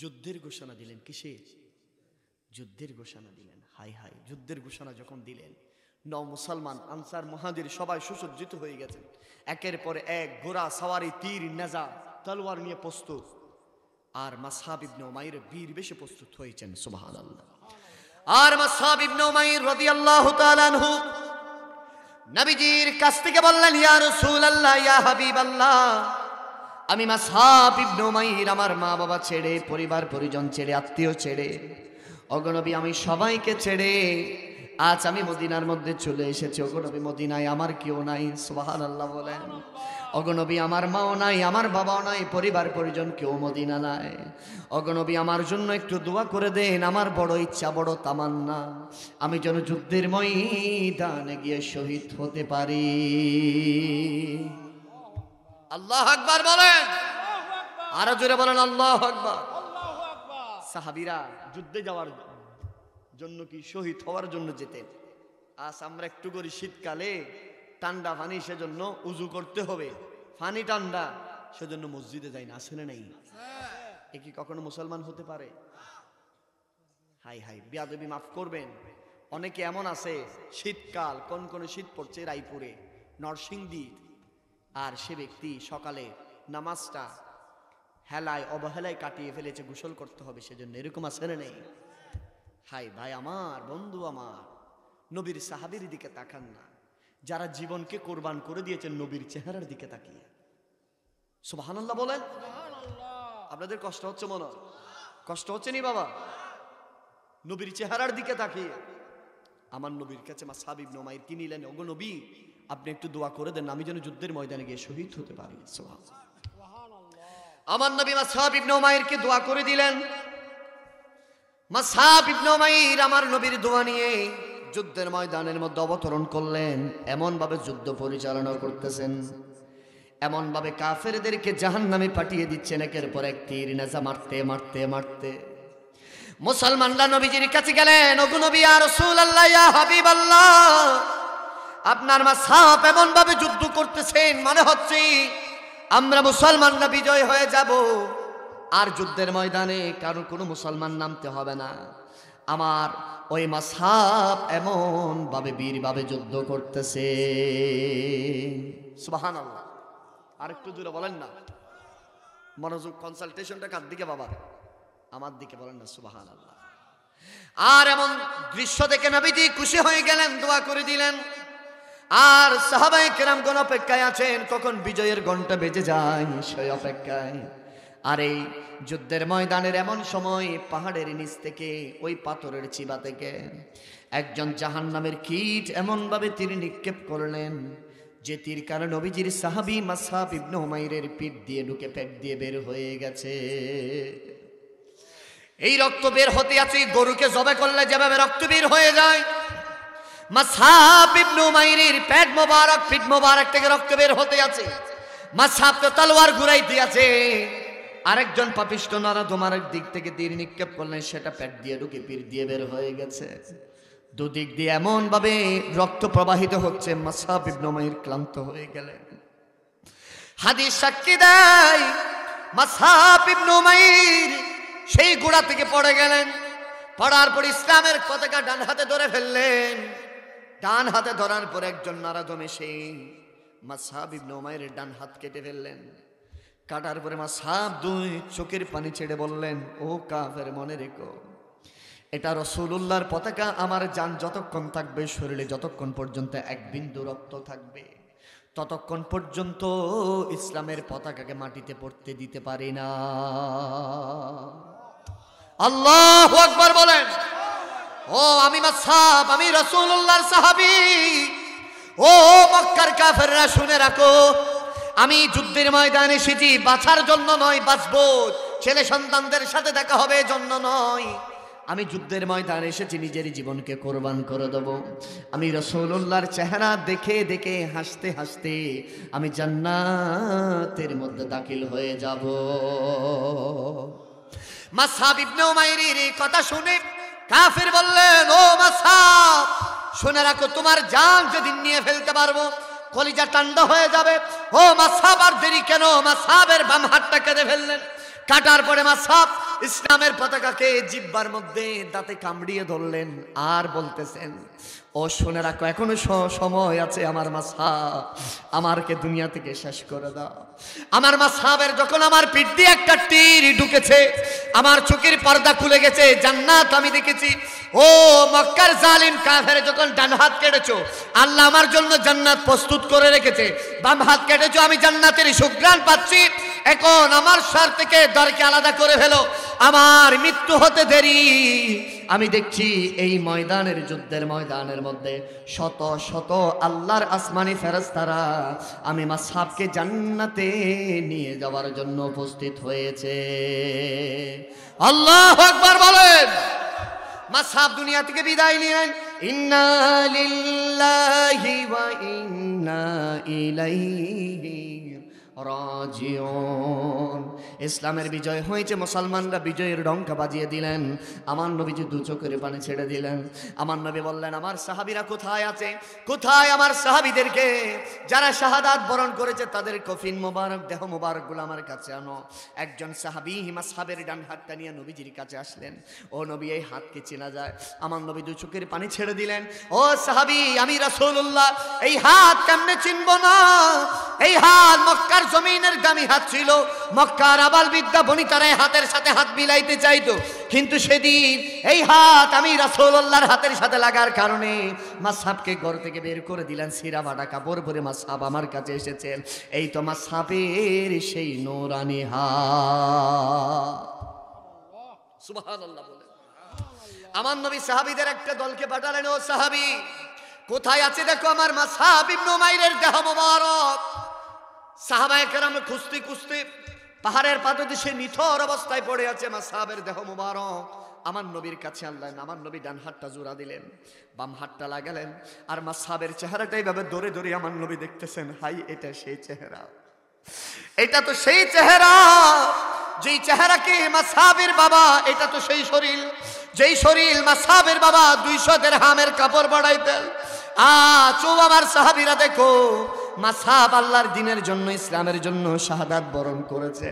যুদ্ধের ঘোষণা দিলেন। কিসের? যুদ্ধের ঘোষণা দিলেন। হাই হাই, যুদ্ধের ঘোষণা যখন দিলেন, মুসলমান আনসার মুহাজির সবাই সুসজ্জিত হয়ে গেছেন। একের পর এক ঘোড়া সাওয়ারি, তীর, নেজা, তলোয়ার নিয়ে প্রস্তুত। আর মাসআব ইবনে উমাইর বীর বেশে প্রস্তুত হয়েছেন। সুবহানাল্লাহ। আর মাসআব ইবনে উমাইর রাদিয়াল্লাহু তাআলা আনহু নবীজির কাছ থেকে বললেন, ইয়া রাসূলুল্লাহ, ইয়া হাবিবাল্লাহ, আমি মাসআব ইবনে উমাইর আমার মা বাবা ছেড়ে, পরিবার পরিজন ছেড়ে, আত্মীয় ছেড়ে, ওগো নবী আমি সবাইকে ছেড়ে আজ আমি মদিনার মধ্যে চলে এসেছি। ওগো নবী মদিনায় আমার কেউ নাই। সুবহানাল্লাহ বলেন। ওগো নবী আমার মাও নাই, আমার বাবাও নাই, পরিবার পরিজন কেউ মদিনা নাই। ওগো নবী আমার জন্য একটু দোয়া করে দেন, আমার বড় ইচ্ছা, বড় তামান্না, আমি যেন যুদ্ধের ময়দানে গিয়ে শহীদ হতে পারি। আল্লাহু আকবার বলেন। আরো জোরে বলেন আল্লাহু আকবার। সাহাবীরা যুদ্ধে যাওয়ার জন্য কি শহীদ হওয়ার জন্য যেতেন। আজ আমরা একটু করি শীতকালে ঠান্ডা পানি, সেজন্য উজু করতে হবে, পানি ঠান্ডা, সেজন্য মসজিদে যাই না। আসলে নাই, এ কি কখনো মুসলমান হতে পারে? হাই হাই, বেয়াদবি মাফ করবেন। অনেকে এমন আছে, শীতকাল, কোন শীত পড়ছে রায়পুরে, নরসিংদী, আর সে ব্যক্তি সকালে নামাজটা হেলায় অবহেলায় কাটিয়ে ফেলেছে, গোসল করতে হবে সেজন্য। এরকম আছে না নেই? হাই ভাই আমার, বন্ধু আমার, নবীর সাহাবীর দিকে তাকান না, যারা জীবনকে কোরবান করে দিয়েছেন নবীর চেহারার দিকে তাকিয়ে। সুবহানাল্লাহ বলেন। আপনাদের কষ্ট হচ্ছে মনে হয়? কষ্ট হচ্ছে নি বাবা? নবীর চেহারার দিকে তাকিয়ে আমার নবীর কাছে মাসআব ইবনে উমাইর কি নিলেন, ওগো নবী আপনি একটু দোয়া করে দেন, আমি যেন যুদ্ধের ময়দানে গিয়ে শহীদ হতে পারি। সুবহানাল্লাহ। আমার নবী মাসআব ইবনে উমাইরকে দোয়া করে দিলেন। মাসআব ইবনে উমাইর আমার নবীর দোয়া নিয়ে যুদ্ধের ময়দানের মধ্যে অবতরণ করলেন। এমন ভাবে যুদ্ধ পরিচালনা করতেছেন, এমন ভাবে কাফেরদেরকে জাহান্নামে পাঠিয়ে দিচ্ছেন, একের পর এক তীর নেজা মারতে মারতে মারতে মুসলমানরা নবীজির কাছে গেলেন, ওগো নবী ইয়া রাসূলুল্লাহ, ইয়া হাবিবাল্লাহ, আপনার মাযহাব এমন ভাবে যুদ্ধ করতেছেন মনে হচ্ছে আমরা মুসলমানরা বিজয় হয়ে যাব, আর যুদ্ধের ময়দানে কারো কোনো মুসলমান নামতে হবে না। আমার ওই মাযহাব এমন ভাবে বীরভাবে যুদ্ধ করতেছে। সুবহানাল্লাহ। আর একটু জোরে বলেন না, মনোযোগ কনসালটেশনটা কার দিকে বাবা? আমার দিকে বলেন না সুবহানাল্লাহ। আর এমন দৃশ্য দেখে নবীজি খুশি হয়ে গেলেন, দোয়া করে দিলেন। আর সাহাবায়ে কেরামগণ অপেক্ষায় আছেন কখন বিজয়ের ঘন্টা বেজে যায়, সেই অপেক্ষায়। আর এই যুদ্ধের ময়দানের এমন সময় পাহাড়ের নিচ থেকে, ওই পাথরের চিবা থেকে একজন জাহান্নামের কীট এমন ভাবে তীর নিক্ষেপ করলেন যে তীর কারণে নবীজির সাহাবী মাসহাব ইবনে উমাইরের পিঠ দিয়ে ঢুকে পেট দিয়ে বের হয়ে গেছে। এই রক্ত বের হতে আছে, গরুকে জবাই করলে যেভাবে রক্ত বের হয়ে যায়, মাসহাব ইবনে উমাইরের পেট মোবারক, পিঠ মোবারক থেকে রক্ত বের হতে আছে। মাসহাব তো তলোয়ার ঘুরাইতে আছে, আরেকজন পাপিষ্ঠ নরাধমার দিক থেকে তীর নিক্ষেপ করলেন, সেটা পেট দিয়ে ঢুকে পিঠ দিয়ে বের হয়ে গেছে। দুদিক দিয়ে এমন ভাবে রক্ত প্রবাহিত হচ্ছে, মাসহাব ইবনে উমাইর ক্লান্ত হয়ে গেলেন। হাদিস সাক্ষী দেয় মাসহাব ইবনে উমাইর সেই গোড়া থেকে পড়ে গেলেন। পড়ার পর ইসলামের পতাকা ডান হাতে ধরে ফেললেন। ডান হাতে ধরার পর একজন নরাধম এসে মাসহাব ইবনে উমাইরের ডান হাত কেটে ফেললেন। কাটার পরে মাসহাব দুই চোখের পানি ছেড়ে বললেন, ও কাফের, মনে রেখো এটা রাসূলুল্লাহর পতাকা। আমার জান যতক্ষণ থাকবে শরীরে, যতক্ষণ পর্যন্ত এক বিন্দু রক্ত থাকবে, ততক্ষণ পর্যন্ত ইসলামের পতাকাকে মাটিতে পড়তে দিতে পারি না। আল্লাহু আকবার বলেন। ও আমি মাসহাব, আমি রাসূলুল্লাহর সাহাবী। ও মক্কার কাফেররা শুনে রাখো, আমি যুদ্ধের ময়দানে এসেছি বাঁচার জন্য নয়, বাঁচবো ছেলে সন্তানদের সাথে দেখা হবে জন্য নয়। আমি যুদ্ধের ময়দানে এসেছি নিজের জীবনকে কোরবান করে দেব। আমি রাসূলুল্লাহর চেহারা দেখে দেখে হাসতে হাসতে আমি জান্নাতের মধ্যে দাখিল হয়ে যাব। মাসহাব ইবনে উমাইরের এই কথা শুনে কাফের বললেন, ও মাসহাব, শুনে রাখো তোমার জান যেদিন নিয়ে ফেলতে পারবো কলিজা ঠান্ডা হয়ে যাবে। ও মাসহাব, আর দেরি কেন? মাসহাবের বাম হাতটা কেটে ফেললেন। কাটার পরে মাসহাব ইসলামের পতাকাকে জিহ্বার মধ্যে দাঁতে কামড়িয়ে ধরলেন আর বলতেছেন, ও শুনে রাখো এখনো সময় আছে আমার মাসহাব, আমারকে দুনিয়া থেকে শেষ করে দাও। আমার মাসহাবের যখন আমার পিঠ দিয়ে একটা তীর ঢুকেছে, আমার চোখের পর্দা খুলে গেছে, জান্নাত আমি দেখেছি। ও মক্কার জালিম কাফের, যখন ডান হাত কেটেছো আল্লাহ আমার জন্য জান্নাত প্রস্তুত করে রেখেছে, বাম হাত কেটেছো আমি জান্নাতের সুঘ্রাণ পাচ্ছি। এখন আমার সার থেকে দরকে আলাদা করে ফেলো, আমার মৃত্যু হতে দেরি। আমি দেখছি এই ময়দানের, যুদ্ধের ময়দানের মধ্যে শত শত আল্লাহর আসমানি ফেরেশতারা আমি মাসহাবকে জান্নাতে নিয়ে যাওয়ার জন্য উপস্থিত হয়েছে। আল্লাহু আকবার বলেন। মাসহাব দুনিয়া থেকে বিদায় নিলেন। ইন্না লিল্লাহি ওয়া ইন্না ইলাইহি রাজিউন। ইসলামের বিজয় হয়েছে, মুসলমানরা বিজয়ের ডঙ্কা বাজিয়ে দিলেন। আমার নবীজি দু চোখের পানি ছেড়ে দিলেন। আমার নবী বললেন, আমার সাহাবীরা কোথায় আছে? কোথায় আমার সাহাবীদেরকে যারা শাহাদাত বরণ করেছে তাদের কফিন মোবারক, দেহ মোবারকগুলো আমার কাছে আনো। একজন সাহাবী মাসহাবের ডান হাতটা নিয়ে নবীজির কাছে আসলেন। ও নবী, এই হাতকে চেনা যায়? আমার নবী দু চোখের পানি ছেড়ে দিলেন। ও সাহাবী, আমি রাসূলুল্লাহ, এই হাত কেমনে চিনব না? এই হাত মক্কার জমিনের দামি হাত ছিল। মক্কার আবাল বিদ্যা বনিতারা হাতের সাথে হাত মিলাইতে চাইতো, কিন্তু সেদিন এই হাত আমি রাসূলুল্লাহর হাতের সাথে লাগার কারণে মাসহাবকে ঘর থেকে বের করে দিলেন। সিরা বাটা কাপড় পরে মাসহাব আমার কাছে এসেছেন। এই তো মাসহাবের সেই নূরানি হাত। সুবহানাল্লাহ বলে আমার নবী সাহাবীদের একটা দলকে পাঠালেন, ও সাহাবী কোথায় আছে দেখো আমার মাসহাব ইবনে উমাইরের দেহ মোবারক। সাহাবায়ে কেরাম খুঁজতে খুঁজতে পাহাড়ের পাদদেশে নিথর অবস্থায় পড়ে আছে মাসহাবের দেহ মোবারক। আমার নবীর কাছে আনলেন। আমার নবী ডান হাতটা জোড়া দিলেন, বাম হাতটা লাগালেন, আর মাসহাবের চেহারাটা এইভাবে ধরে ধরে আমার নবী দেখতেছেন। হাই, এটা সেই চেহারা, এটা তো সেই চেহারা যেই চেহারাকে মাসহাবের বাবা, এটা তো সেই শরীর যেই শরীর মাসহাবের বাবা 200 দিরহামের কাপড় বাড়াইতেন। আজ আমার সাহাবীরা দেখো মাযহাব আল্লাহর দ্বীনের জন্য, ইসলামের জন্য শাহাদাত বরণ করেছে।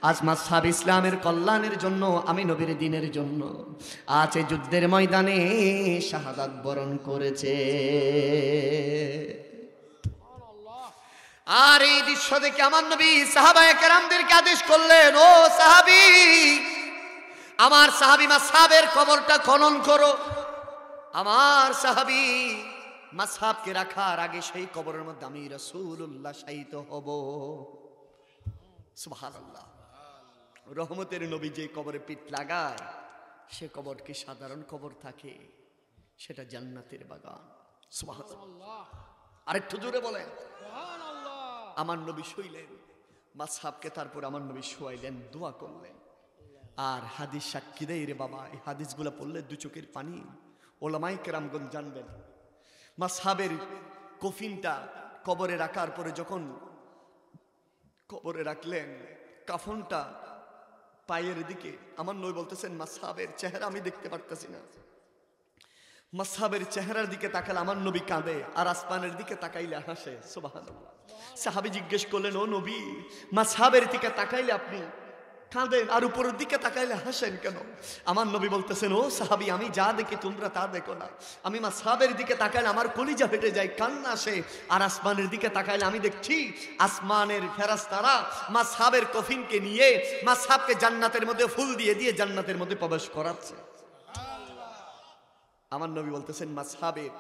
আজ মাযহাব ইসলামের কল্যাণের জন্য, আমি নবীর দ্বীনের জন্য আজ এই যুদ্ধের ময়দানে শাহাদাত বরণ করেছে। আর এই দৃশ্য দেখে আমার নবী সাহাবায়ে কেরামদেরকে আদেশ করলেন, ও সাহাবী, আমার সাহাবী মাযহাবের কবরটা খনন করো। আমার সাহাবী মাযহাবকে রাখার আগে সেই কবরের মধ্যে আমি রাসূলুল্লাহ শায়িত হব। সুবহানাল্লাহ। রহমতের নবী যে কবরে পিঠ লাগায় সে কবর কি সাধারণ কবর থাকে? সেটা জান্নাতের বাগান। সুবহানাল্লাহ। আরেকটু জোরে বলেন সুবহানাল্লাহ। আমার নবী শুইলেন মাযহাবকে, তারপর আমার নবী শুয়াইলেন, দোয়া করলেন। আর হাদিস সাক্ষী দেয় রে বাবা, এই হাদিসগুলো পড়লে দু চোখের পানি। ওলামায়ে কেরামগণ জানবেন মাযহাবের কফিনটা কবরে রাখার পরে যখন কবরে রাখলেন, কাফনটা পায়ের দিকে, আমার নবী বলতেছেন মাযহাবের চেহারা আমি দেখতে পারতেছি না। মাযহাবের চেহারার দিকে তাকালে আমার নবী কাঁদে, আর আসমানের দিকে তাকাইলে হাসে। সুবহানাল্লাহ। সাহাবী জিজ্ঞেস করলেন, ও নবী, মাযহাবের দিকে তাকাইলে আপনি কাঁদেন আর উপরের দিকে তাকাইলে হাসেন কেন? আমার নবী বলতেছেন, ও সাহাবী, আমি যা দেখি তোমরা তা দেখো না। আমি মাযহাবের দিকে তাকাইলে আমার কলিজা ফেটে যায়, কান্না আসে। আর আসমানের দিকে তাকাইলে আমি দেখছি আসমানের ফেরেশতারা মাযহাবের কফিনকে নিয়ে মাযহাবকে জান্নাতের মধ্যে ফুল দিয়ে দিয়ে জান্নাতের মধ্যে প্রবেশ করাচ্ছে। আমার নবী বলতেছেন মাযহাবের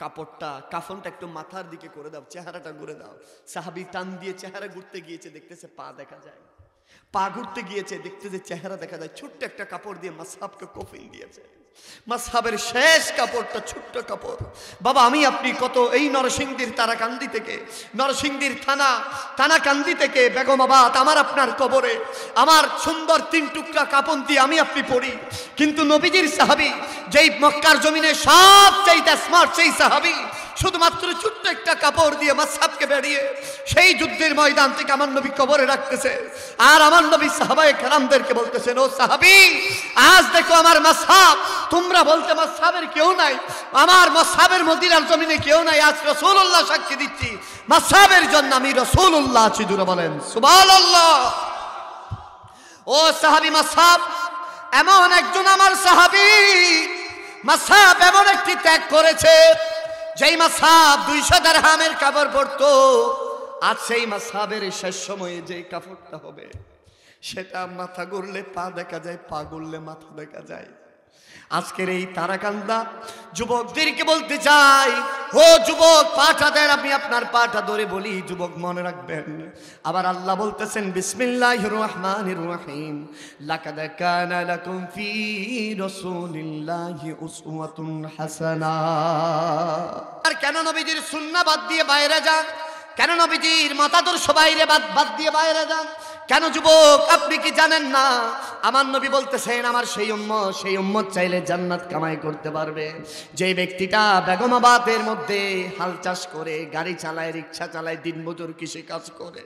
কাপড়টা, কাফনটা একটু মাথার দিকে করে দাও, চেহারাটা ঘুরে দাও। সাহাবী টান দিয়ে চেহারা ঘুরতে গিয়েছে, দেখতেছে পা দেখা যায়। পা ঘুরতে গিয়েছে, দেখতে যে চেহারা দেখা যায়। ছোট্ট একটা কাপড় দিয়ে মাযহাবকে কফিন দিয়েছে। মাযহাবের শেষ কাপড়টা ছোট্ট কাপড়। বাবা, আমি আপনি কত এই নরসিংদীর তারাকান্দি থেকে, নরসিংদীর থানাকান্দি থেকে বেগমাবাদ আমার আপনার কবরে আমার সুন্দর 3 টুকরা কাপড় দিয়ে আমি আপনি পড়ি। কিন্তু নবীজির সাহাবী, যেই মক্কার জমিনে সবচাইতে স্মার্ট সেই সাহাবী, শুধুমাত্র ছোট্ট একটা কাপড় দিয়ে মাযহাবকে বেরিয়ে সেই যুদ্ধের ময়দান থেকে আমার নবী কবরে রাখতেছে। আর আমার নবী সাহাবায়ে কেরামদেরকে বলতেছেন, ও সাহাবী, আজ দেখো আমার মাযহাব, তোমরা বলতে মাযহাবের কেউ নাই, আমার মাযহাবের মদিনার জমিনে কেউ নাই। আজ রাসূলুল্লাহ সাক্ষী দিচ্ছি, মাযহাবের জন্য আমি রাসূলুল্লাহ আছি। জোরে বলেন সুবহানাল্লাহ। ও সাহাবী, মাযহাব এমন একজন আমার সাহাবী, মাযহাব এমন একটি ত্যাগ করেছে যেই মাযহাব 200 দিরহামের কাপড় পরতো। আজ সেই মাযহাবের শেষ সময়ে যে কাপড়টা হবে সেটা মাথা ঘুরলে পা দেখা যায়, পা ঘুরলে মাথা দেখা যায়। আজকের এই তারাকান্দা যুবকদেরকে বলতে চাই, ও যুবক, পাটা দেন, আমি আপনার পাটা ধরে বলি, যুবক মনে রাখবেন। আবার আল্লাহ বলতেছেন বিসমিল্লাহির রহমানির রহিম, লাকাদ কানা লাকুম ফি রাসূলিল্লাহি উসওয়াতুন হাসানা। আর কেন নবীজির সুন্নাহ বাদ দিয়ে বাইরে যান? কেন নবীজির মতাদর্শ বাইরে বাদ দিয়ে বাইরে যান? কেন যুবক, আপনি কি জানেন না আমার নবী বলতেছেন আমার সেই উম্মত চাইলে জান্নাত কামাই করতে পারবে যে ব্যক্তিটা বেগমাবাদের মধ্যে হাল চাষ করে, গাড়ি চালায়, রিকশা চালায়, দিনমজুর কৃষি কাজ করে।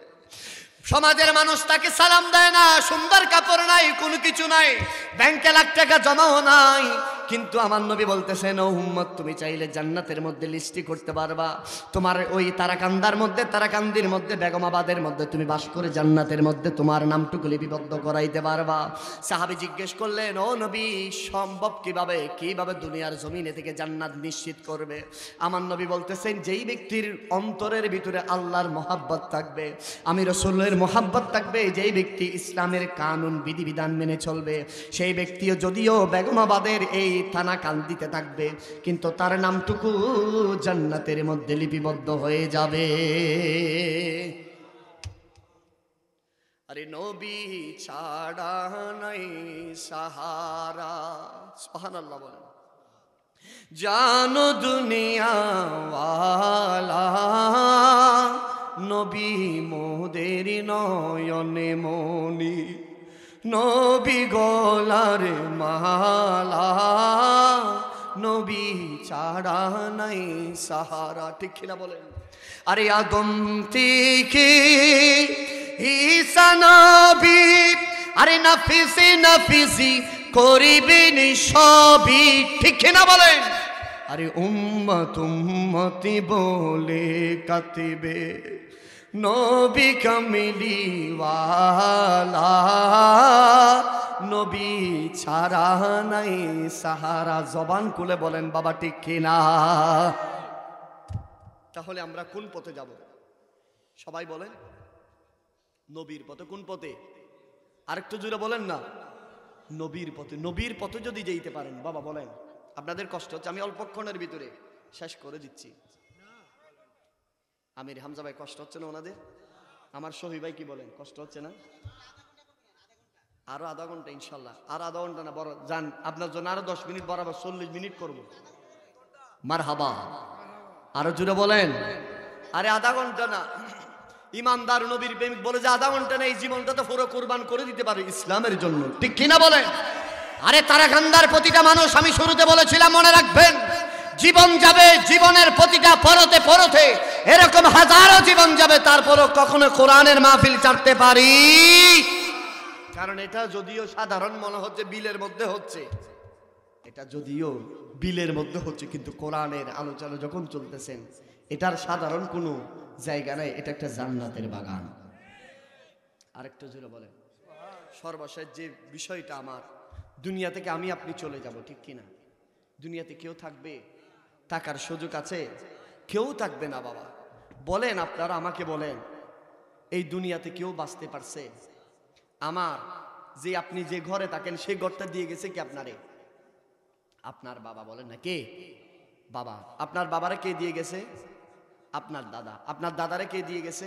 সমাজের মানুষ তাকে সালাম দেয় না, সুন্দর কাপড় নাই, কোনো কিছু নাই, ব্যাংকে লাখ টাকা জমাও নাই। কিন্তু আমার নবী বলতেছেন, ও উম্মত, তুমি চাইলে জান্নাতের মধ্যে লিস্টি করতে পারবা। তোমার ওই তারাকান্দির মধ্যে বেগমাবাদের মধ্যে তুমি বাস করে জান্নাতের মধ্যে তোমার নামটুকু লিপিবদ্ধ করাইতে পারবা। সাহাবী জিজ্ঞেস করলেন, ও নবী, সম্ভব কিভাবে দুনিয়ার জমিনে থেকে জান্নাত নিশ্চিত করবে? আমার নবী বলতেছেন, যেই ব্যক্তির অন্তরের ভিতরে আল্লাহর মহাব্বত থাকবে, আমি রাসূলের মহাব্বত থাকবে, যেই ব্যক্তি ইসলামের কানুন বিধিবিধান মেনে চলবে, সেই ব্যক্তিও যদিও বেগমাবাদের এই থানাকান্দিতে থাকবে, কিন্তু তার নামটুকু জান্নাতের মধ্যে লিপিবদ্ধ হয়ে যাবে। আরে নবী ছাড়া নাই সাহারা। সুবহানাল্লাহ বলেন। জানো দুনিয়া ওয়ালা, নবী মোদের নয়নে মনি, নবী গলার মালা, নবী ছাড়া নাই সাহারা। ঠিক কিনা বলেন? আরে আদম থেকে ঈসা নবী, আরে নাফিসি করিবেন সবই। ঠিক কিনা বলেন? আরে উম্মত উম্মতি বলে কাতিবে নবী কামিলিওয়ালা, নবী ছাড়া নাই সাহারা। জবান খুলে বলেন বাবা ঠিক কিনা? তাহলে আমরা কোন পথে যাব? সবাই বলেন নবীর পথে। কোন পথে? আরেকটু জোরে বলেন না, নবীর পথে। নবীর পথে যদি যেতে পারেন বাবা বলেন, আপনাদের কষ্ট হচ্ছে, আমি অল্পক্ষণের ভিতরে শেষ করে দিচ্ছি। আমির হামজা ভাই কষ্ট হচ্ছে না ওনাদের? আমার শহীদ ভাই কি বলেন, কষ্ট হচ্ছে না? আরো আধা ঘন্টা ইনশাল্লাহ, আর আধা ঘন্টা না বড় যান, আপনার জন্য আরো 10 মিনিট বরাবর 40 মিনিট করবো। মারহাবা, আরো জোরে বলেন। আরে আধা ঘন্টা না, ইমানদার নবীর প্রেমিক বলে যে আধা ঘন্টা না, এই জীবনটা তো পুরো কুরবান করে দিতে পারে ইসলামের জন্য, ঠিক কিনা বলেন? আরে তারাকান্দার প্রতিটা মানুষ, আমি শুরুতে বলেছিলাম মনে রাখবেন, জীবন যাবে, জীবনের প্রতিটা পরতে পরতে এরকম হাজারো জীবন যাবে, তারপরও কখনো কোরআনের মাহফিল ছাড়তে পারি। কারণ এটা যদিও সাধারণ মনে হচ্ছে বিলের মধ্যে হচ্ছে, এটা যদিও বিলের মধ্যে হচ্ছে, কিন্তু কোরআনের আলোচনা যখন চলতেছেন এটার সাধারণ কোনো জায়গা নাই, এটা একটা জান্নাতের বাগান। আরেকটা জোরে বলেন। সর্বশেষ যে বিষয়টা, আমার দুনিয়া থেকে আমি আপনি চলে যাব, ঠিক কিনা? দুনিয়াতে কেউ থাকবে? থাকার সুযোগ আছে? কেউ থাকবে না বাবা। বলেন আপনারা আমাকে বলেন, এই দুনিয়াতে কেউ বাঁচতে পারছে? আমার যে আপনি যে ঘরে থাকেন সেই ঘরটা দিয়ে গেছে কি আপনারে? আপনার বাবা। বলেন না কে? বাবা। আপনার বাবারে কে দিয়ে গেছে? আপনার দাদা। আপনার দাদারে কে দিয়ে গেছে?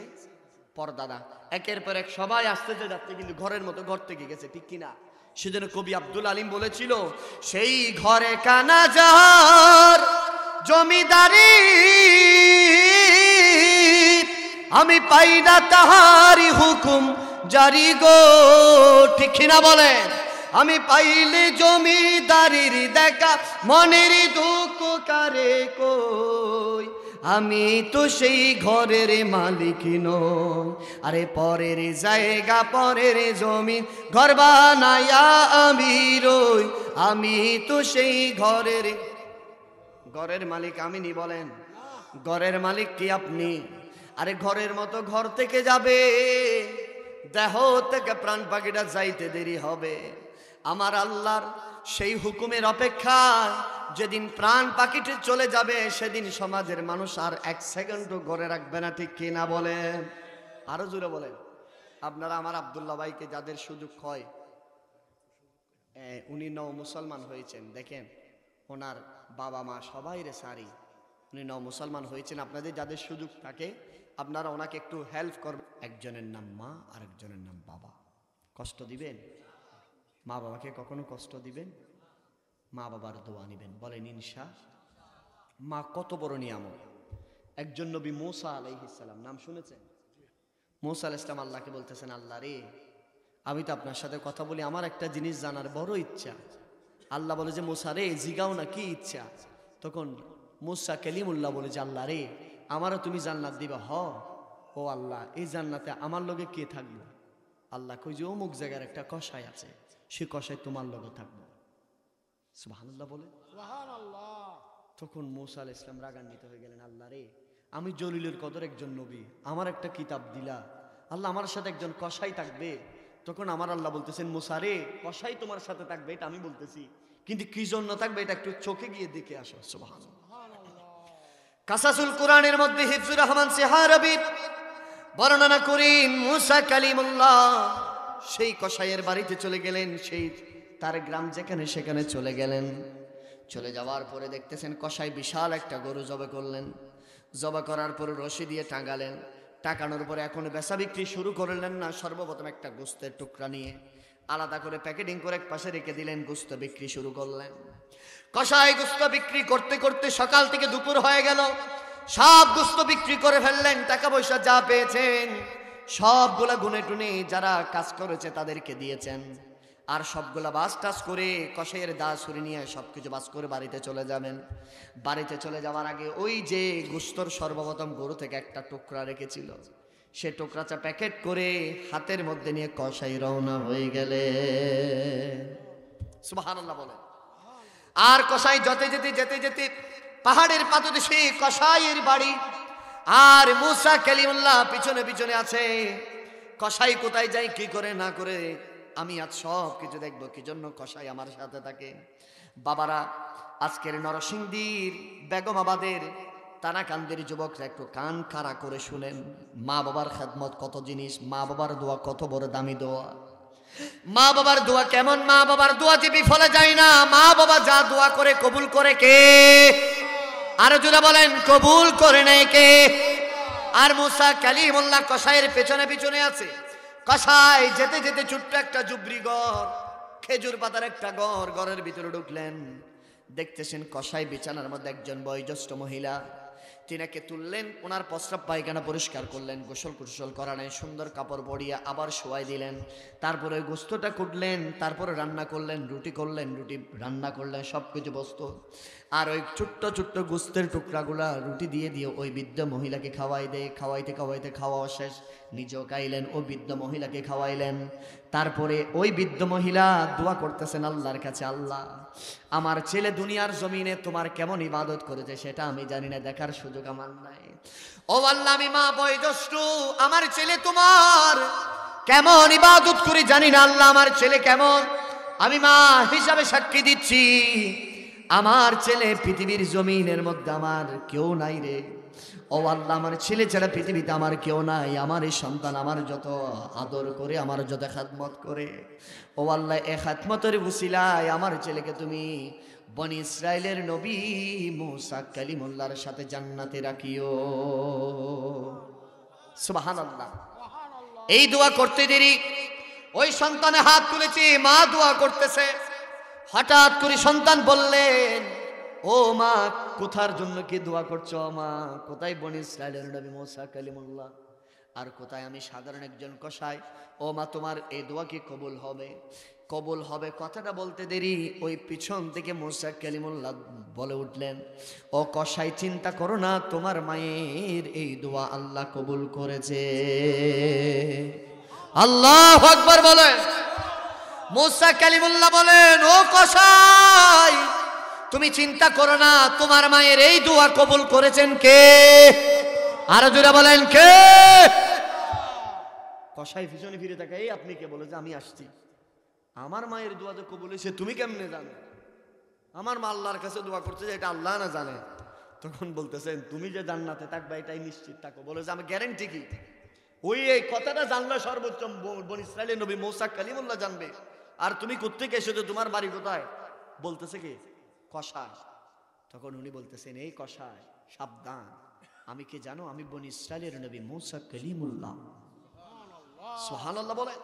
পরদাদা। একের পর এক সবাই আসতে যাচ্ছে, কিন্তু ঘরের মতো ঘর থেকে গেছে, ঠিক কিনা? সেজন্য কবি আব্দুল আলিম বলেছিল, সেই ঘরে কানা যার জমিদারি, আমি পাই না তাহারি হুকুম জারি গো, ঠিক কিনা বলেন? আমি পাইলে জমিদারির দেখা, মনের দুঃখ কারে কই, আমি তো সেই ঘরের মালিক নই। আরে পরের জায়গা পরের জমি ঘর বানায়া আমি রই, আমি তো সেই ঘরের মালিক আমি নি। বলেন ঘরের মালিক কি আপনি? আরে ঘরের মতো ঘর থেকে যাবে, দেহ থেকে প্রাণ পাখিটা যাইতে দেরি হবে। আমার আল্লাহর সেই হুকুমের অপেক্ষায় যেদিন প্রাণ পাখিটি চলে যাবে, সেদিন সমাজের মানুষ আর 1 সেকেন্ডও ঘরে রাখবে না, ঠিক কিনা বলেন? আরো জোরে বলেন। আপনারা আমার আব্দুল্লাহ ভাইকে যাদের সুযোগ হয়, উনি নও মুসলমান হয়েছেন, দেখেন ওনার বাবা মা সবাই রে সারি, উনি নও মুসলমান হয়েছেন। আপনাদের যাদের সুযোগ থাকে আপনারা ওনাকে একটু হেল্প করবেন। একজনের নাম মা, আরেকজনের নাম বাবা। কষ্ট দিবেন? মা বাবাকে কখনো কষ্ট দিবেন? মা বাবার দোয়া নিবেন। বলেন ইনশা। মা কত বড় নিয়ামত। একজন নবী মুসা আলাইহিস সালাম, নাম শুনেছেন? মুসা আলাইহিস সালাম আল্লাহকে বলতেছেন, আল্লাহ রে, আমি তো আপনার সাথে কথা বলি, আমার একটা জিনিস জানার বড় ইচ্ছা। আল্লাহ বলে যে মুসা রে জিগাও না, কি ইচ্ছা? তখন মুসা কালিমুল্লাহ বলে যে আল্লাহ রে, আমারও তুমি জান্নাত দিবা। ও আল্লাহ, এই জান্নাতে আমার লগে কে থাকবো? আল্লাহ কই যে অমুক জায়গার একটা কসাই আছে, সে কসাই তোমার লগে থাকবো। সুবহানাল্লাহ বলে। তখন মুসা আলাইহিস সালাম রাগান্বিত হয়ে গেলেন, আল্লাহ রে, আমি জলিলুল কদর একজন নবী, আমার একটা কিতাব দিলা, আল্লাহ আমার সাথে একজন কসাই থাকবে। তখন আমার আল্লাহ বলতেছেন, মুসা রে, কসাই তোমার সাথে থাকবে এটা আমি বলতেছি, কিন্তু কি জন্য থাকবে এটা একটু চোখে গিয়ে দেখে আসো। সুবহানাল্লাহ। কাসাসুল কোরআনের মধ্যে হিফজুর রহমান সিহারবি বর্ণনা করেন, মুসা কালিমুল্লাহ সেই কসাইয়ের বাড়িতে চলে গেলেন, সেই তার গ্রাম যেখানে সেখানে চলে গেলেন। চলে যাওয়ার পরে দেখতেছেন কসাই বিশাল একটা গরু জবাই করলেন। জবাই করার পরে রশি দিয়ে টাঙালেন। টাকানোর পরে এখন বেচা বিক্রি শুরু করলেন না, সর্বপ্রথম একটা গোস্তের টুকরা নিয়ে আলাদা করে প্যাকেটিং করে এক পাশে রেখে দিলেন, গোস্ত বিক্রি শুরু করলেন। কসাই গোস্ত বিক্রি করতে করতে সকাল থেকে দুপুর হয়ে গেল, সব গোস্ত বিক্রি করে ফেললেন। টাকা পয়সা যা পেয়েছেন সবগুলা গুনে টুনে যারা কাজ করেছে তাদেরকে দিয়েছেন, আর সবগুলা বাস টাস করে কসাইয়ের দা ছুরি নিয়ে সবকিছু বাস করে বাড়িতে চলে যাবেন। বাড়িতে চলে যাওয়ার আগে ওই যে গোস্তর সর্বপ্রথম গরু থেকে একটা টুকরা রেখেছিল, সে টুকরাটা প্যাকেট করে হাতের মধ্যে নিয়ে কসাই রওনা হয়ে গেলে। সুবহানাল্লাহ বলে। আর কসাই যেতে যেতে পাহাড়ের পাদদেশে কসাইয়ের বাড়ি, আর মুসা কালিমুল্লাহ পিছনে পিছনে আছে। কসাই কোথায় যায়, কি করে না করে, আমি আজ সব কিছু দেখবো। কি জন্য কসাই আমার সাথে থাকে? বাবারা, আজকের নরসিংদীর বেগমাবাদের তানাকান্দের যুবকরা একটু কান খাড়া করে শুনেন। মা বাবার খেদমত কত জিনিস, মা বাবার দোয়া কত বড় দামি দোয়া। মা বাবার দোয়া কেমন? মা বাবার দোয়া যে বিফলে যায় না। মা বাবা যা দোয়া করে কবুল করে কে? আরো জোরে বলেন, কবুল করে নেয় কে? আর মুসা কালিমুল্লাহ কসাইয়ের পেছনে পিছনে আছে। কসাই যেতে যেতে ছোট্ট একটা জুবরি ঘর, খেজুর পাতার একটা ঘর, ঘরের ভিতরে ঢুকলেন। দেখতেছেন কসাই বিছানার মধ্যে একজন বয়োজ্যেষ্ঠ মহিলা, তিনাকে তুললেন, ওনার প্রস্রাব পায়খানা পরিষ্কার করলেন, গোসল কুসল করালেন, সুন্দর কাপড় পরিয়ে আবার শোয়াই দিলেন। তারপরে ওই গোস্তটা কুটলেন, তারপরে রান্না করলেন, রুটি করলেন, রুটি রান্না করলেন, সব কিছু বস্তু। আর ওই ছোট্ট ছোট্ট গোস্তের টুকরাগুলা রুটি দিয়ে দিয়ে ওই বৃদ্ধ মহিলাকে খাওয়াই দেয়। খাওয়াইতে খাওয়াইতে খাওয়া শেষ, নিজেও খাইলেন, ও বৃদ্ধ মহিলাকে খাওয়াইলেন। তারপরে ওই বৃদ্ধ মহিলা দোয়া করতেছেন আল্লাহর কাছে, আল্লাহ আমার ছেলে দুনিয়ার জমিনে তোমার কেমন ইবাদত করেছে সেটা আমি জানি না, দেখার সুযোগ আমার নাই। ও আল্লাহ, আমি মা বয়োজ্যেষ্ঠ, আমার ছেলে তোমার কেমন ইবাদত করে জানি না। আল্লাহ আমার ছেলে কেমন, আমি মা হিসাবে সাক্ষী দিচ্ছি, আমার ছেলে পৃথিবীর জমিনের মধ্যে আমার কেউ নাই রে। ও আল্লাহ, আমার ছেলে ছাড়া পৃথিবীতে আমার কেউ নাই। আমার এই সন্তান আমার যত আদর করে, আমার যত খাদমত করে, ও আল্লাহ এ খাদমতের উসিলায় আমার ছেলেকে তুমি বনি ইসরাইলের নবী মুসা কালিমুল্লাহর সাথে জান্নাতে রাখিও। সুবহানাল্লাহ। এই দোয়া করতে দেরি ওই সন্তানে হাত তুলেছে, মা দোয়া করতেছে। হঠাৎ করে সন্তান বললেন, ও মা, কোথার জন্য কি দোয়া করছো মা? কোথায় বনি ইসরাইলের নবী মুসা কালিমুল্লাহ, আর কোথায় আমি সাধারণ একজন কসাই? ও মা, তোমার এই দোয়া কি কবুল হবে? কবুল হবে কথাটা বলতে দেরি ওই পিছন থেকে মুসা কালিমুল্লাহ বলে উঠলেন, ও কসাই, চিন্তা করো না, তোমার মায়ের এই দোয়া আল্লাহ কবুল করেছে। আল্লাহু আকবার বলেন। মুসা কালিমুল্লাহ বলেন, ও কসাই, তুমি চিন্তা করো না, তোমার মায়ের এই দোয়া কবুল করেছেন কে? আরো জোরে বলেন, কে? কসাই পিছনে ফিরে তাকায়, এই আপনি কে? বলে যে আমি আসছি, আমার মায়ের দোয়া যে কবুল হয়েছে তুমি কেমনে জানো? আমার মা আল্লাহর কাছে দোয়া করছে যে এটা আল্লাহ না জানে। তখন বলতেছেন, তুমি যে জান্নাতে থাকবে এটাই নিশ্চিত থাকো। বলে যে আমি গ্যারেন্টি কি? ওই এই কথাটা জানলে সর্বোচ্চ বনি ইসরাইলের নবী মুসা কালিমুল্লাহ জানবে। আর তুমি কোত্থেকে এসেছো, তোমার বাড়ি কোথায়? বলতেছে কি? কসাই। তখন উনি বলতেছেন, এই কসাই সাবধান, আমি কে জানো? আমি বনি ইসরাইলের নবী মুসা কালিমুল্লাহ। সুবহানাল্লাহ বলে।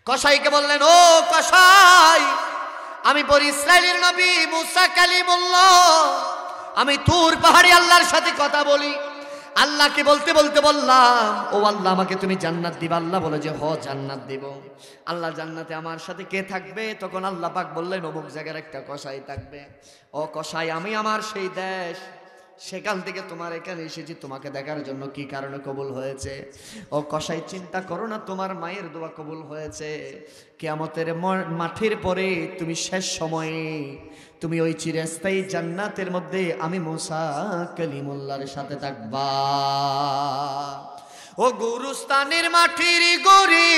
কসাইকে বললেন, ও কসাই, আমি বনি ইসরাইলের নবী মুসা কালিমুল্লাহ, আমি তুর পাহাড়ে আল্লাহর সাথে কথা বলি। আল্লাহকে বলতে বলতে বললাম, ও আল্লাহ আমাকে তুমি জান্নাত দিবা। আল্লাহ বলে যে হ, জান্নাত দেব। আল্লাহ জান্নাতে আমার সাথে কে থাকবে? তখন আল্লাহ পাক বললেন, অমুক জায়গার একটা কসাই থাকবে। ও কসাই, আমি আমার সেই দেশ, সেখান থেকে তোমার এখানে এসেছি তোমাকে দেখার জন্য, কি কারণে কবুল হয়েছে? ও কসাই, চিন্তা করো না, তোমার মায়ের দোয়া কবুল হয়েছে। কিয়ামতের মাঠের পরে তুমি শেষ সময়ে তুমি ওই চিরস্থায়ী জান্নাতের মধ্যে আমি মুসা কালিমুল্লাহর সাথে থাকবা। ও গুরুস্থানের মাটির গড়ি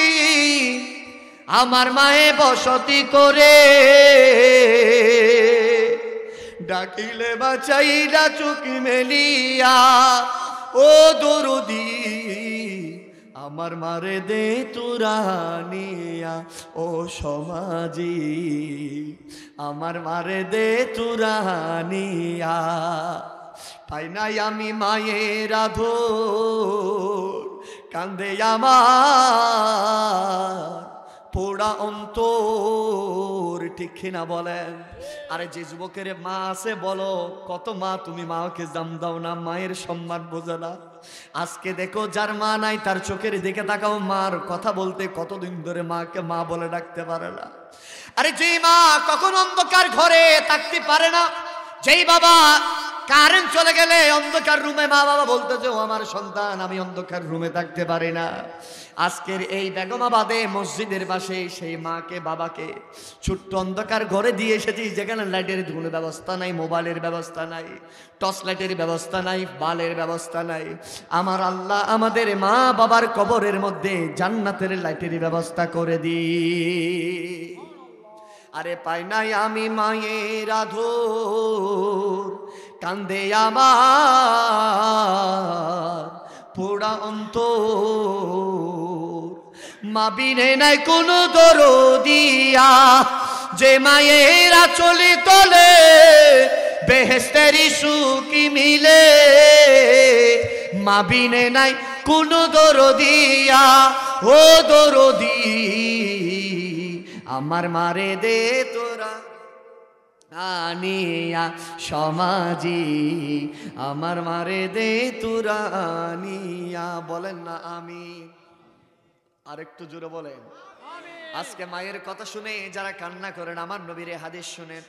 আমার মায়ে বসতি করে, ডাকিলে বাঁচাইলা চুকি মেলিয়া, ও দরদি আমার মারে দে তুরানিয়া, ও সমাজি আমার মারে দে তুরানিয়া। পাই নাই আমি মায়ের আদর, কান্দে আমার পোড়া অন্তর, ঠিক না বলেন? আরে যে যুবকের মা আছে বলো, কত মা তুমি মাকে দাম দাও না, মায়ের সম্মান বোঝো না। আজকে দেখো যার মা নাই তার চোখের দিকে তাকাও, মার কথা বলতে কতদিন ধরে মাকে মা বলে ডাকতে পারে না। আরে যেই মা কখন অন্ধকার ঘরে থাকতে পারে না, যেই বাবা কারেন্ট চলে গেলে অন্ধকার রুমে মা বাবা বলতেছে, ও আমার সন্তান, আমি অন্ধকার রুমে থাকতে পারি না। আজকের এই বেগমাবাদে মসজিদের পাশে সেই মাকে বাবাকে ছোট্ট অন্ধকার ঘরে দিয়ে এসেছি, যেখানে লাইটের কোনো ব্যবস্থা নাই, মোবাইলের ব্যবস্থা নাই, টর্চ লাইটের ব্যবস্থা নাই, বালের ব্যবস্থা নাই। আমার আল্লাহ আমাদের মা বাবার কবরের মধ্যে জান্নাতের লাইটের ব্যবস্থা করে দি। আরে পাই নাই আমি মায়ের আদর, কান্দে আমার পোড়া অন্তর। মা বিনে নাই কোনো দরদিয়া, যে মায়ের আঁচলে তলে বেহেশতেরি সুখী মিলে। মা বিনে নাই কোনো দরদিয়া, ও দরদি আমার মারে দে তোরা আনিয়া সমাজি, আমার মারে দে তোরা আনিয়া। বলেন না আমি, আরেকটু জোরে বলেন। আজকে মায়ের কথা শুনে যারা কান্না করেন, আমার নবীর হাদিস শুনেন।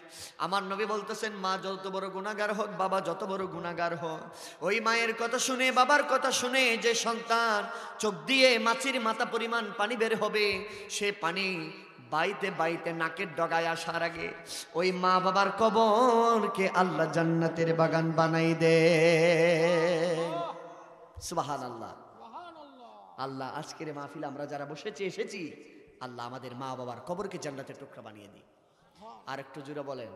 আমার নবী বলতেছেন, মা যত বড় গুনাহগার হোক, বাবা যত বড় গুনাহগার হোক, ওই মায়ের কথা শুনে, বাবার কথা শুনে যে সন্তান চোখ দিয়ে মাছির মাথা পরিমাণ পানি বের হবে, সে পানি বাইতে বাইতে নাকের ডগায় আসার আগে ওই মা বাবার কবরকে আল্লাহ জান্নাতের বাগান বানাই দে। সুবহানাল্লাহ। আল্লাহ আজকের মাহফিলে আমরা যারা বসেছি এসেছি, আল্লাহ আমাদের মা বাবার কবরকে জান্নাতের টুকরা বানিয়ে দিই। আর একটু জোরে বলেন।